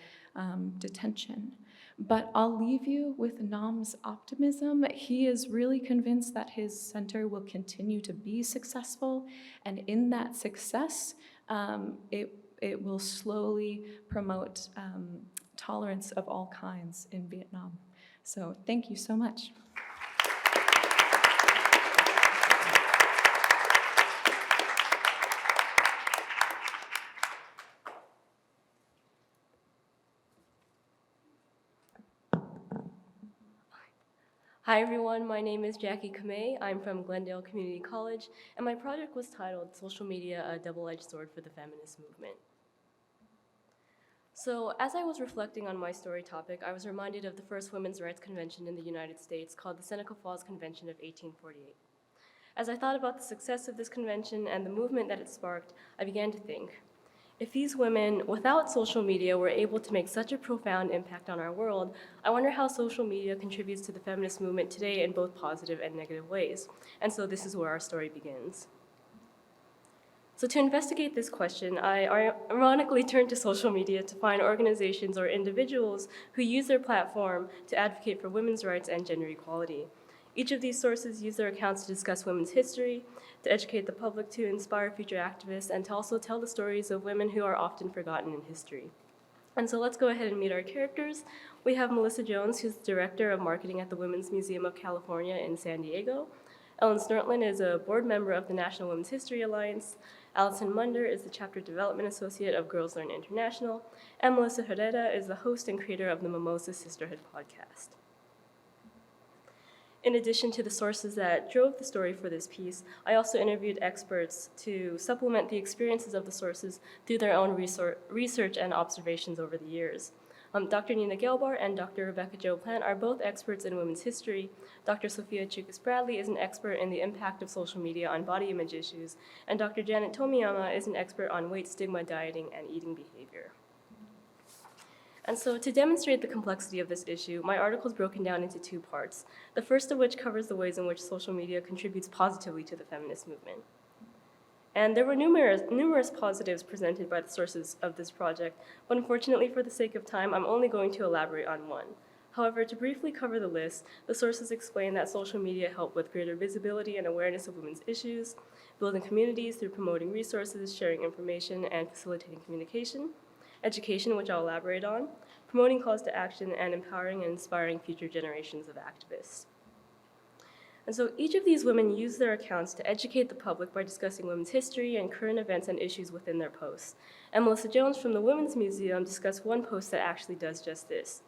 detention. But I'll leave you with Nam's optimism. He is really convinced that his center will continue to be successful, and in that success, it will slowly promote tolerance of all kinds in Vietnam. So thank you so much. Hi everyone, my name is Kamei. I'm from Glendale Community College, and my project was titled Social Media, a Double-Edged Sword for the Feminist Movement. So as I was reflecting on my story topic, I was reminded of the first women's rights convention in the United States called the Seneca Falls Convention of 1848. As I thought about the success of this convention and the movement that it sparked, I began to think, if these women, without social media, were able to make such a profound impact on our world, I wonder how social media contributes to the feminist movement today in both positive and negative ways. And so this is where our story begins. So to investigate this question, I ironically turned to social media to find organizations or individuals who use their platform to advocate for women's rights and gender equality. Each of these sources use their accounts to discuss women's history, to educate the public, to inspire future activists, and to also tell the stories of women who are often forgotten in history. And so let's go ahead and meet our characters. We have Melissa Jones, who's the Director of Marketing at the Women's Museum of California in San Diego. Ellen Snortland is a board member of the National Women's History Alliance. Allison Munder is the Chapter Development Associate of Girls Learn International. And Melissa Herrera is the host and creator of the Mimosa Sisterhood podcast. In addition to the sources that drove the story for this piece, I also interviewed experts to supplement the experiences of the sources through their own research and observations over the years. Dr. Nina Gelbar and Dr. Rebecca Jo Plant are both experts in women's history. Dr. Sophia Chukas-Bradley is an expert in the impact of social media on body image issues, and Dr. Janet Tomiyama is an expert on weight stigma, dieting, and eating behavior. And so to demonstrate the complexity of this issue, my article is broken down into two parts, the first of which covers the ways in which social media contributes positively to the feminist movement. And there were numerous positives presented by the sources of this project, but unfortunately for the sake of time, I'm only going to elaborate on one. However, to briefly cover the list, the sources explain that social media help with greater visibility and awareness of women's issues, building communities through promoting resources, sharing information, and facilitating communication, education, which I'll elaborate on, promoting calls to action, and empowering and inspiring future generations of activists. And so each of these women use their accounts to educate the public by discussing women's history and current events and issues within their posts. And Melissa Jones from the Women's Museum discussed one post that actually does just this.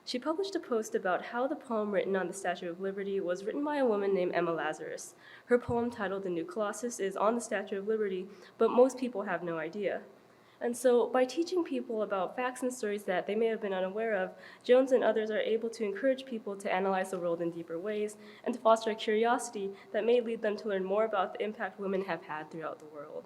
She published a post about how the poem written on the Statue of Liberty was written by a woman named Emma Lazarus. Her poem titled The New Colossus is on the Statue of Liberty, but most people have no idea. And so by teaching people about facts and stories that they may have been unaware of, Jones and others are able to encourage people to analyze the world in deeper ways and to foster a curiosity that may lead them to learn more about the impact women have had throughout the world.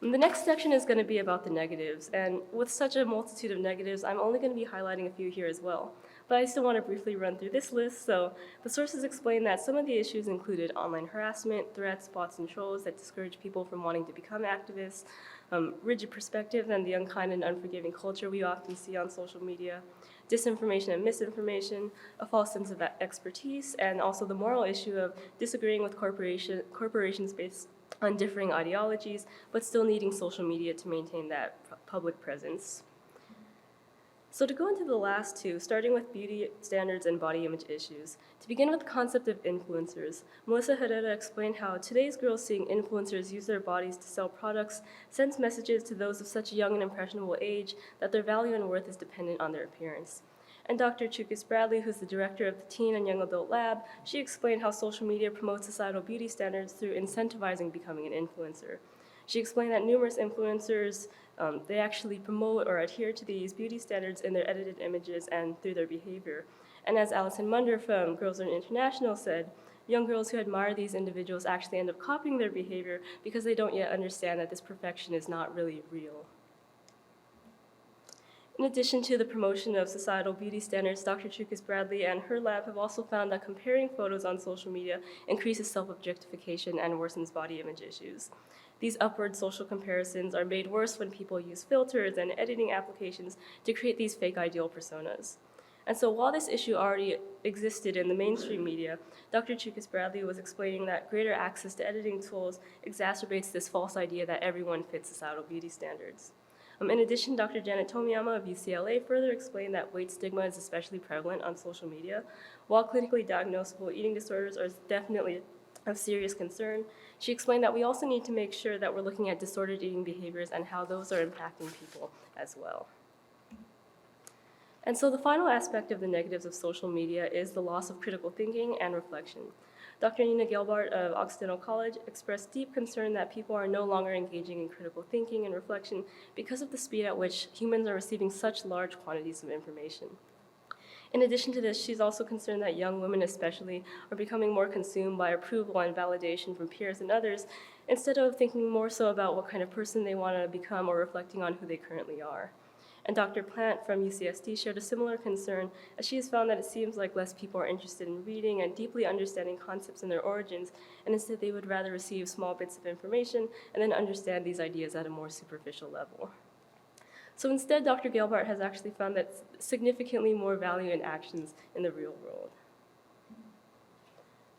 And the next section is going to be about the negatives, and with such a multitude of negatives, I'm only going to be highlighting a few here as well. But I still want to briefly run through this list. So the sources explain that some of the issues included online harassment, threats, bots, and trolls that discourage people from wanting to become activists, rigid perspectives and the unkind and unforgiving culture we often see on social media, disinformation and misinformation, a false sense of expertise, and also the moral issue of disagreeing with corporations based on differing ideologies, but still needing social media to maintain that public presence. So to go into the last two, starting with beauty standards and body image issues, to begin with the concept of influencers, Melissa Herrera explained how today's girls seeing influencers use their bodies to sell products sends messages to those of such a young and impressionable age that their value and worth is dependent on their appearance. And Dr. Chukis Bradley, who's the director of the Teen and Young Adult Lab, she explained how social media promotes societal beauty standards through incentivizing becoming an influencer. She explained that numerous influencers, they actually promote or adhere to these beauty standards in their edited images and through their behavior. And as Alison Munder from Girls Learn International said, young girls who admire these individuals actually end up copying their behavior because they don't yet understand that this perfection is not really real. In addition to the promotion of societal beauty standards, Dr. Chukis Bradley and her lab have also found that comparing photos on social media increases self-objectification and worsens body image issues. These upward social comparisons are made worse when people use filters and editing applications to create these fake ideal personas. And so while this issue already existed in the mainstream media, Dr. Chukis Bradley was explaining that greater access to editing tools exacerbates this false idea that everyone fits societal beauty standards. In addition, Dr. Janet Tomiyama of UCLA further explained that weight stigma is especially prevalent on social media. While clinically diagnosable eating disorders are definitely of serious concern, she explained that we also need to make sure that we're looking at disordered eating behaviors and how those are impacting people as well. And so the final aspect of the negatives of social media is the loss of critical thinking and reflection. Dr. Nina Gelbart of Occidental College expressed deep concern that people are no longer engaging in critical thinking and reflection because of the speed at which humans are receiving such large quantities of information. In addition to this, she's also concerned that young women especially are becoming more consumed by approval and validation from peers and others, instead of thinking more so about what kind of person they want to become or reflecting on who they currently are. And Dr. Plant from UCSD shared a similar concern, as she has found that it seems like less people are interested in reading and deeply understanding concepts and their origins, and instead they would rather receive small bits of information and then understand these ideas at a more superficial level. So instead, Dr. Gelbart has actually found that significantly more value in actions in the real world.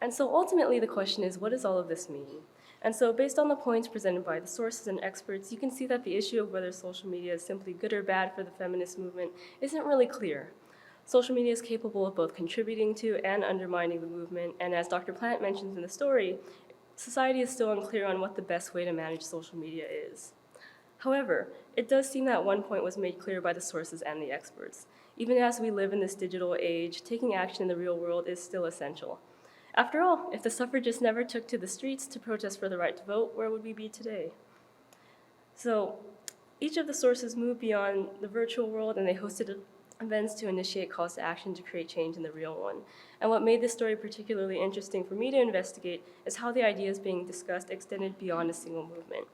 And so ultimately the question is, what does all of this mean? And so based on the points presented by the sources and experts, you can see that the issue of whether social media is simply good or bad for the feminist movement isn't really clear. Social media is capable of both contributing to and undermining the movement, and as Dr. Plant mentions in the story, society is still unclear on what the best way to manage social media is. However, it does seem that one point was made clear by the sources and the experts. Even as we live in this digital age, taking action in the real world is still essential. After all, if the suffragists never took to the streets to protest for the right to vote, where would we be today? So each of the sources moved beyond the virtual world, and they hosted events to initiate calls to action to create change in the real one. And what made this story particularly interesting for me to investigate is how the ideas being discussed extended beyond a single movement.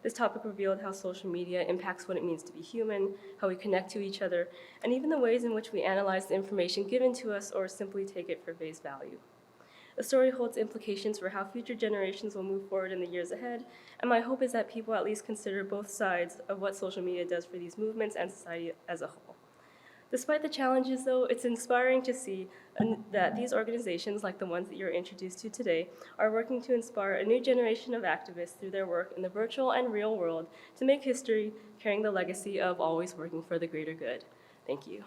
This topic revealed how social media impacts what it means to be human, how we connect to each other, and even the ways in which we analyze the information given to us or simply take it for face value. The story holds implications for how future generations will move forward in the years ahead, and my hope is that people at least consider both sides of what social media does for these movements and society as a whole. Despite the challenges, though, it's inspiring to see that these organizations, like the ones that you're introduced to today, are working to inspire a new generation of activists through their work in the virtual and real world to make history, carrying the legacy of always working for the greater good. Thank you.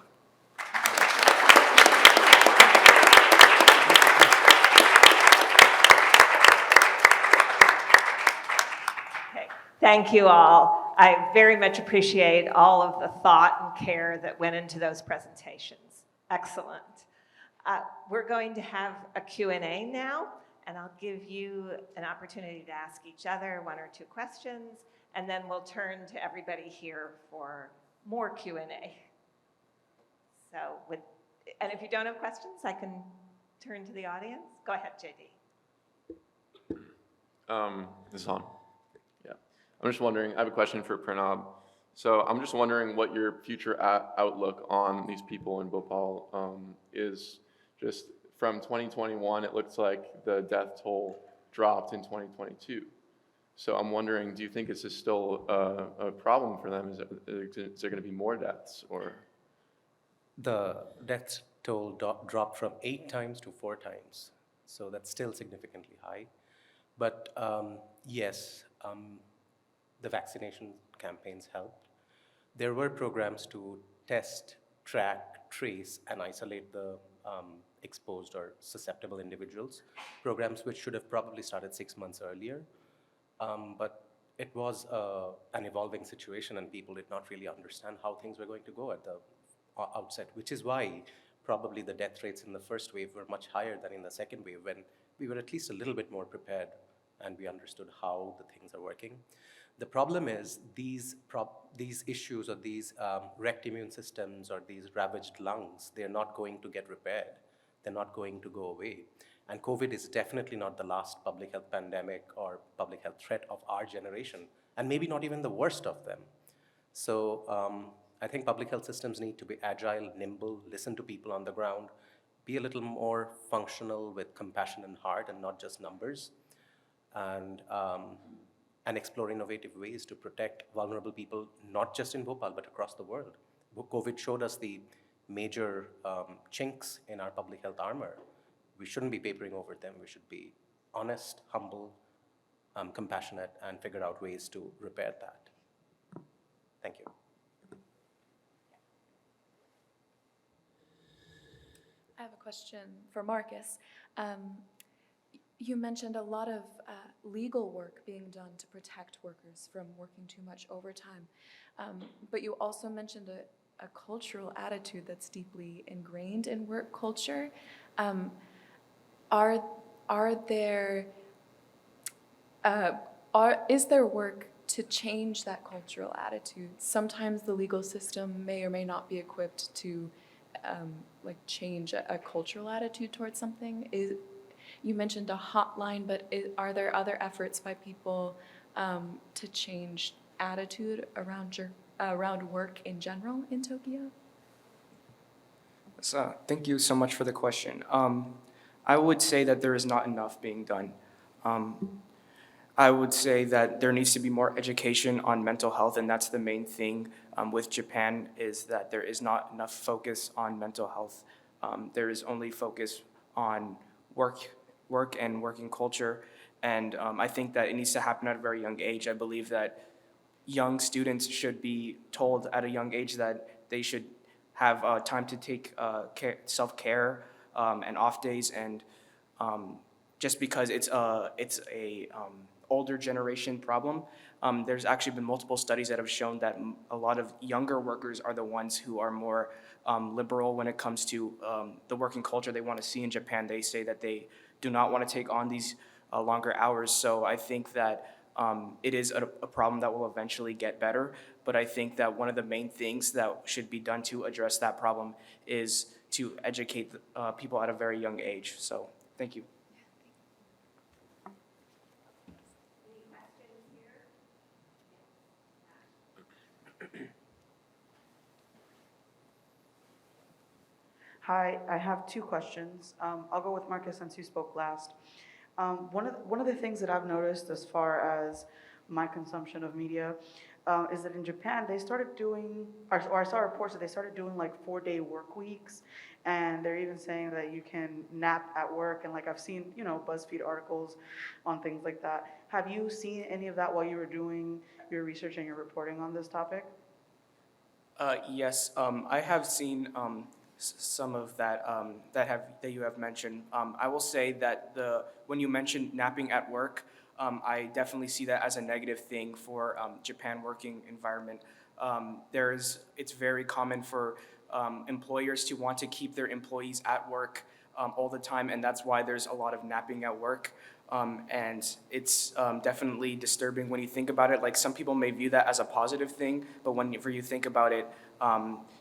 Thank you all. I very much appreciate all of the thought and care that went into those presentations. Excellent. We're going to have a Q&A now, and I'll give you an opportunity to ask each other one or two questions, and then we'll turn to everybody here for more Q&A. So, and if you don't have questions, I can turn to the audience. Go ahead, JD. This is on. Yeah. I'm just wondering, I have a question for Pranab. So I'm just wondering what your future outlook on these people in Bhopal is. Just from 2021, it looks like the death toll dropped in 2022. So I'm wondering, do you think this is still a problem for them? Is there going to be more deaths, or? The death toll dropped from 8 times to 4 times. So that's still significantly high. But yes, the vaccination campaigns helped. There were programs to test, track, trace, and isolate the exposed or susceptible individuals, programs which should have probably started 6 months earlier. But it was an evolving situation, and people did not really understand how things were going to go at the outset, which is why probably the death rates in the first wave were much higher than in the second wave, when we were at least a little bit more prepared and we understood how the things are working. The problem is these issues, or these wrecked immune systems, or these ravaged lungs, they're not going to get repaired. They're not going to go away. And COVID is definitely not the last public health pandemic or public health threat of our generation, and maybe not even the worst of them. So I think public health systems need to be agile, nimble, listen to people on the ground, be a little more functional with compassion and heart and not just numbers, and explore innovative ways to protect vulnerable people, not just in Bhopal, but across the world. COVID showed us the major chinks in our public health armor. We shouldn't be papering over them. We should be honest, humble, compassionate, and figure out ways to repair that. Thank you. I have a question for Marcus. You mentioned a lot of legal work being done to protect workers from working too much overtime, but you also mentioned a cultural attitude that's deeply ingrained in work culture. Is there work to change that cultural attitude? Sometimes the legal system may or may not be equipped to change a cultural attitude towards something. You mentioned a hotline, but are there other efforts by people to change attitude around work in general in Tokyo? So, thank you so much for the question. I would say that there is not enough being done. I would say that there needs to be more education on mental health, and that's the main thing with Japan, is that there is not enough focus on mental health. There is only focus on work and working culture, and I think that it needs to happen at a very young age. I believe that young students should be told at a young age that they should have time to take self-care and off days, and just because it's a older generation problem, there's actually been multiple studies that have shown that a lot of younger workers are the ones who are more liberal when it comes to the working culture they want to see in Japan. They say that they do not want to take on these longer hours. So I think that it is a problem that will eventually get better. But I think that one of the main things that should be done to address that problem is to educate people at a very young age. So thank you. Hi, I have 2 questions. I'll go with Marcus since you spoke last. One of the things that I've noticed as far as my consumption of media is that in Japan they started doing, or I saw reports that they started doing like 4-day work weeks, and they're even saying that you can nap at work, and like I've seen, BuzzFeed articles on things like that. Have you seen any of that while you were doing your research and your reporting on this topic? Yes, I have seen some of that that you have mentioned. I will say that when you mentioned napping at work, I definitely see that as a negative thing for Japan working environment. It's very common for employers to want to keep their employees at work all the time, and that's why there's a lot of napping at work. And it's definitely disturbing when you think about it. Like, some people may view that as a positive thing, but whenever you think about it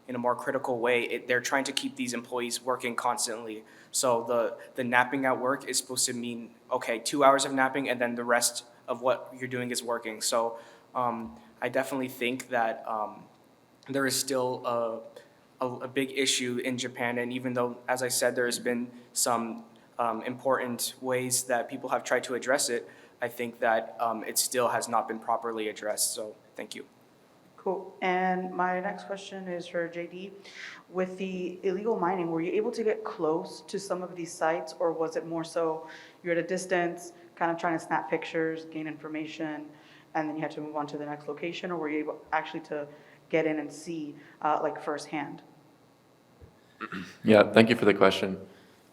in a more critical way, they're trying to keep these employees working constantly. So the napping at work is supposed to mean, okay, 2 hours of napping and then the rest of what you're doing is working. So I definitely think that there is still a big issue in Japan. And even though, as I said, there has been some important ways that people have tried to address it, I think that it still has not been properly addressed. So thank you. Cool. And my next question is for JD. With the illegal mining, were you able to get close to some of these sites, or was it more so you're at a distance, kind of trying to snap pictures, gain information, and then you had to move on to the next location, or were you able actually to get in and see like firsthand? Yeah, thank you for the question.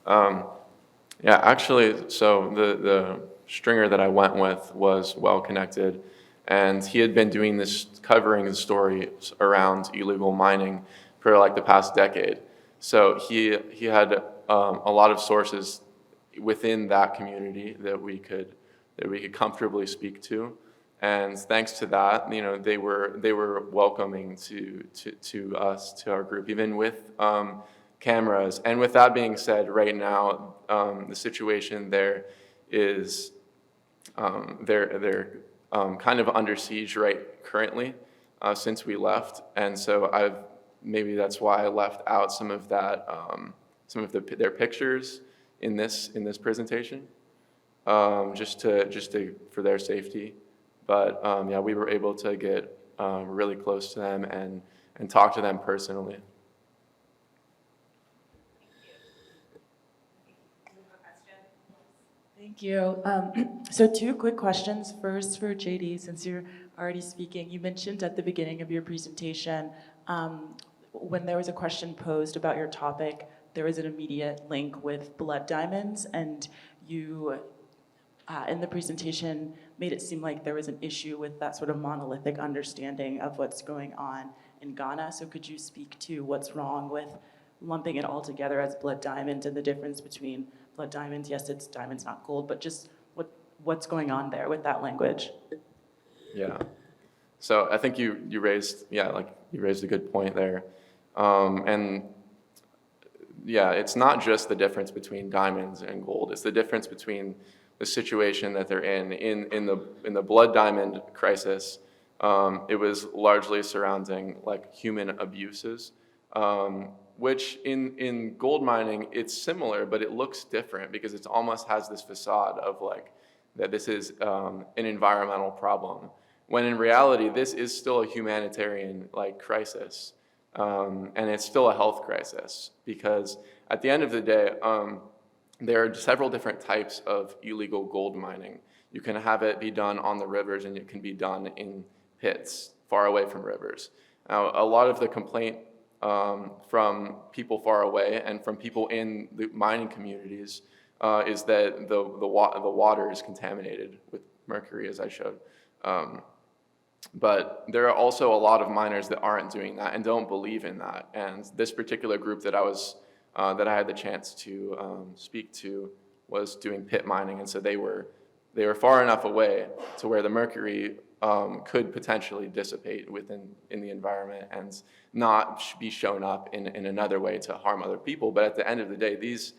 Yeah, actually, so the stringer that I went with was well connected, and he had been doing this, covering the stories around illegal mining for like the past decade. So he had a lot of sources within that community that we could comfortably speak to, and thanks to that, you know, they were welcoming to us, to our group, even with cameras. And with that being said, right now the situation there is they're kind of under siege right currently since we left, and so maybe that's why I left out some of that their pictures in this presentation, just to for their safety. But yeah, we were able to get really close to them and talk to them personally. Thank you. So 2 quick questions. First for JD, since you're already speaking. You mentioned at the beginning of your presentation, when there was a question posed about your topic, there was an immediate link with blood diamonds, and you, in the presentation, made it seem like there was an issue with that sort of monolithic understanding of what's going on in Ghana. So could you speak to what's wrong with lumping it all together as blood diamonds and the difference between blood diamonds, yes, it's diamonds, not gold, but just what's going on there with that language? Yeah. So I think you raised a good point there. And yeah, it's not just the difference between diamonds and gold. It's the difference between the situation that they're in the blood diamond crisis. It was largely surrounding like human abuses, which in gold mining, it's similar, but it looks different because it almost has this facade of like that this is an environmental problem, when in reality, this is still a humanitarian like crisis, and it's still a health crisis, because at the end of the day, there are several different types of illegal gold mining. You can have it be done on the rivers, and it can be done in pits far away from rivers. Now, a lot of the complaint from people far away and from people in the mining communities is that the water is contaminated with mercury, as I showed. But there are also a lot of miners that aren't doing that and don't believe in that. And this particular group that I had the chance to speak to was doing pit mining, and so they were far enough away to where the mercury could potentially dissipate in the environment and not be shown up in another way to harm other people. But at the end of the day, these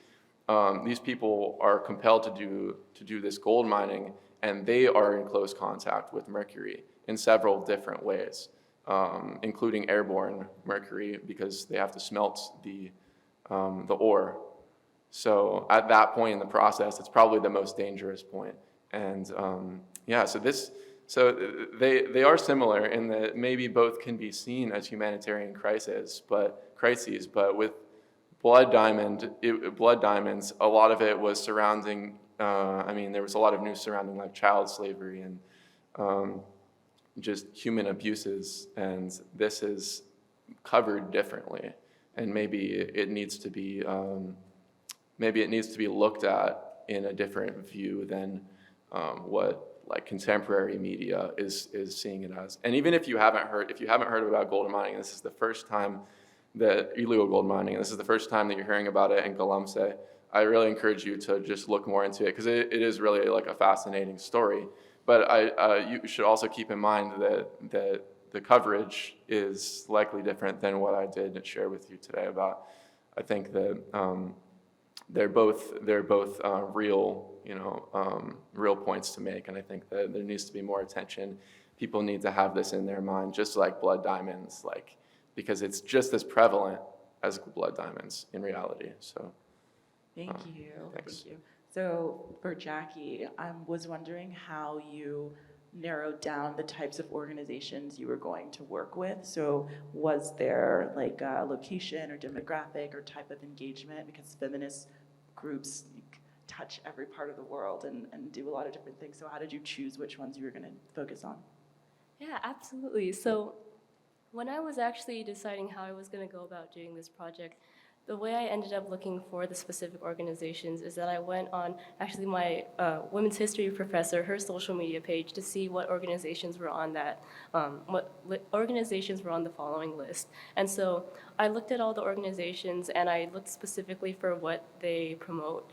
people are compelled to do this gold mining, and they are in close contact with mercury in several different ways, including airborne mercury, because they have to smelt the ore. So at that point in the process, it's probably the most dangerous point. And so they are similar in that maybe both can be seen as humanitarian crises, but with blood diamonds, a lot of it was surrounding. There was a lot of news surrounding like child slavery and just human abuses, and this is covered differently, and maybe it needs to be looked at in a different view than what like contemporary media is seeing it as. And even if you haven't heard about gold mining, this is the first time that illegal gold mining, and this is the first time that you're hearing about it in Galamsey, I really encourage you to just look more into it, because it is really like a fascinating story. But you should also keep in mind that the coverage is likely different than what I did share with you today about. I think that they're both real, real points to make, and I think that there needs to be more attention. People need to have this in their mind, just like blood diamonds, because it's just as prevalent as blood diamonds in reality. So, Thank you. thanks. Thank you. So for Jackie, I was wondering how you narrowed down the types of organizations you were going to work with. So was there like a location or demographic or type of engagement? Because feminist groups touch every part of the world and do a lot of different things. So how did you choose which ones you were going to focus on? Yeah, absolutely. So when I was actually deciding how I was going to go about doing this project, the way I ended up looking for the specific organizations is that I went on actually my women's history professor, her social media page, to see what organizations were on that, organizations were on the following list. And so I looked at all the organizations and I looked specifically for what they promote.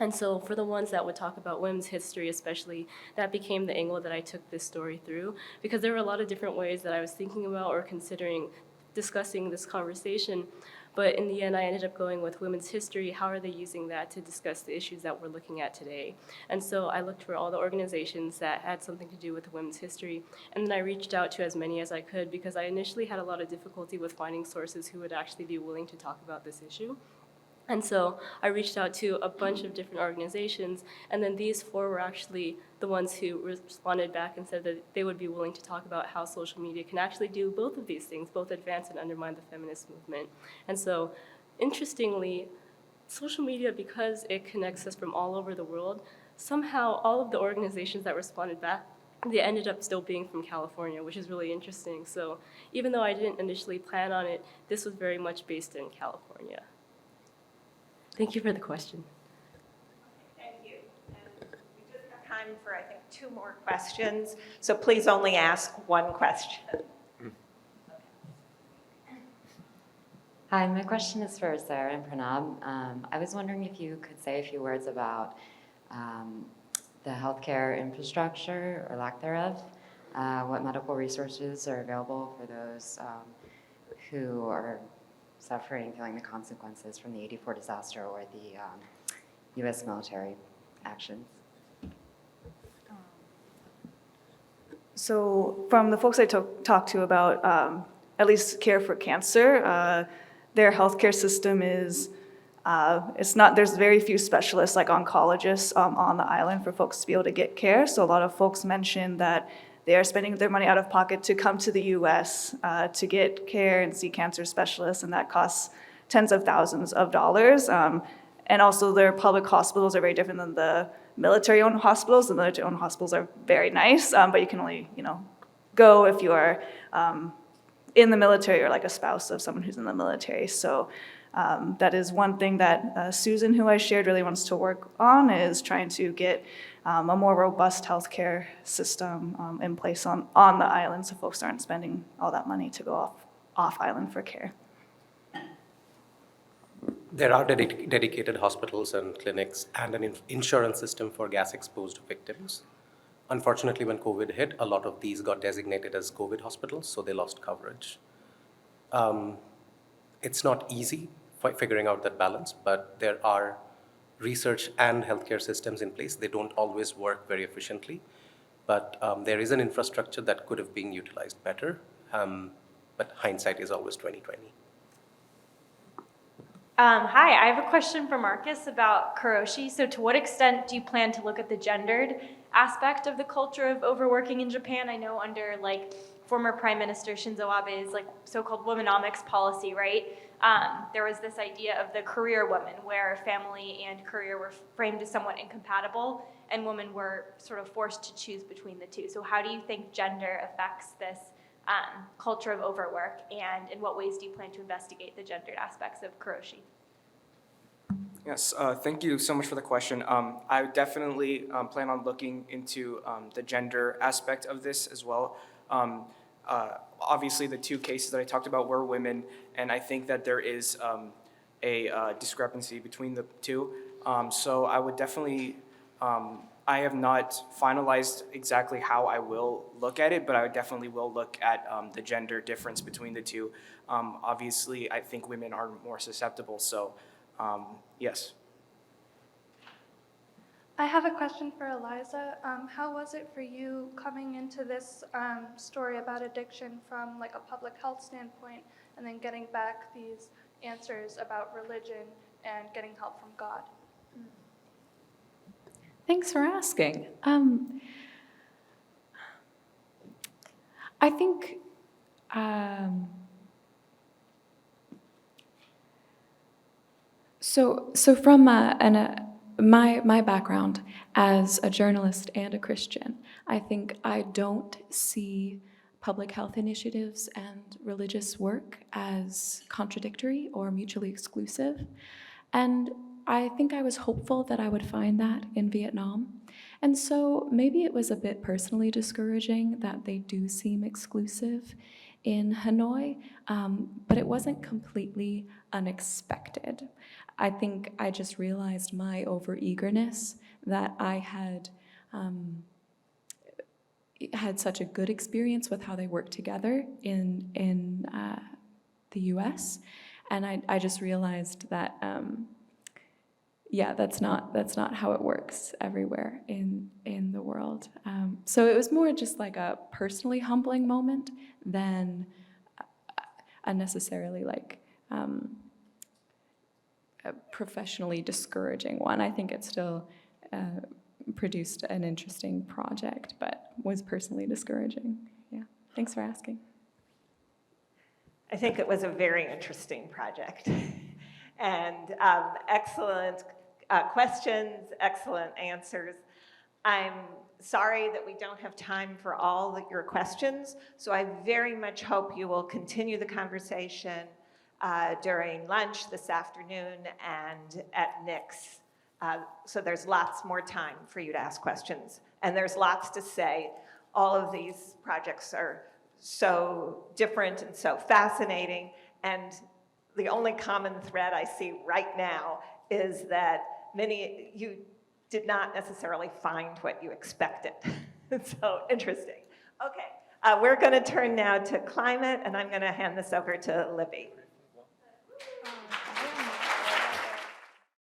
And so for the ones that would talk about women's history especially, that became the angle that I took this story through, because there were a lot of different ways that I was thinking about or considering discussing this conversation. But in the end, I ended up going with women's history. How are they using that to discuss the issues that we're looking at today? And so I looked for all the organizations that had something to do with women's history. And then I reached out to as many as I could, because I initially had a lot of difficulty with finding sources who would actually be willing to talk about this issue. And so I reached out to a bunch of different organizations, and then these 4 were actually the ones who responded back and said that they would be willing to talk about how social media can actually do both of these things, both advance and undermine the feminist movement. And so, interestingly, social media, because it connects us from all over the world, somehow all of the organizations that responded back, they ended up still being from California, which is really interesting. So even though I didn't initially plan on it, this was very much based in California. Thank you for the question. Thank you. And we just have time for, I think, 2 more questions. So please only ask 1 question. Hi, my question is for Sara and Pranab. I was wondering if you could say a few words about the healthcare infrastructure or lack thereof, what medical resources are available for those who are suffering, feeling the consequences from the '84 disaster or the U.S. military actions. So from the folks I talked to about at least Care for Cancer, their healthcare system is, there's very few specialists like oncologists on the island for folks to be able to get care. So a lot of folks mention that they are spending their money out of pocket to come to the US to get care and see cancer specialists, and that costs tens of thousands of dollars. And also their public hospitals are very different than the military-owned hospitals. The military-owned hospitals are very nice, but you can only, go if you are in the military or like a spouse of someone who's in the military. So that is one thing that Susan, who I shared, really wants to work on, is trying to get a more robust healthcare system in place on the island, so folks aren't spending all that money to go off island for care. There are dedicated hospitals and clinics and an insurance system for gas-exposed victims. Unfortunately, when COVID hit, a lot of these got designated as COVID hospitals, so they lost coverage. It's not easy figuring out that balance, but there are research and healthcare systems in place. They don't always work very efficiently, but there is an infrastructure that could have been utilized better, but hindsight is always 20/20. Hi, I have a question for Marcus about karoshi. So to what extent do you plan to look at the gendered aspect of the culture of overworking in Japan? I know under former Prime Minister Shinzo Abe's so-called womanomics policy, right? There was this idea of the career woman where family and career were framed as somewhat incompatible and women were sort of forced to choose between the two. So how do you think gender affects this culture of overwork, and in what ways do you plan to investigate the gendered aspects of karoshi? Yes, thank you so much for the question. I definitely plan on looking into the gender aspect of this as well. Obviously, the 2 cases that I talked about were women, and I think that there is a discrepancy between the 2. So I would definitely, I have not finalized exactly how I will look at it, but I definitely will look at the gender difference between the two. Obviously, I think women are more susceptible, so yes. I have a question for Eliza. How was it for you coming into this story about addiction from like a public health standpoint and then getting back these answers about religion and getting help from God? Thanks for asking. I think so from my background as a journalist and a Christian, I think I don't see public health initiatives and religious work as contradictory or mutually exclusive. And I think I was hopeful that I would find that in Vietnam. And so maybe it was a bit personally discouraging that they do seem exclusive in Hanoi, but it wasn't completely unexpected. I think I just realized my overeagerness that I had had such a good experience with how they work together in the U.S., and I just realized that yeah, that's not how it works everywhere in the world. So it was more just like a personally humbling moment than a necessarily like a professionally discouraging one. I think it still produced an interesting project, but was personally discouraging. Yeah, thanks for asking. I think it was a very interesting project. And excellent questions, excellent answers. I'm sorry that we don't have time for all your questions, so I very much hope you will continue the conversation during lunch this afternoon and at Nick's. So there's lots more time for you to ask questions. And there's lots to say. All of these projects are so different and so fascinating. And the only common thread I see right now is that you did not necessarily find what you expected. So interesting. Okay, we're going to turn now to climate, and I'm going to hand this over to Libby.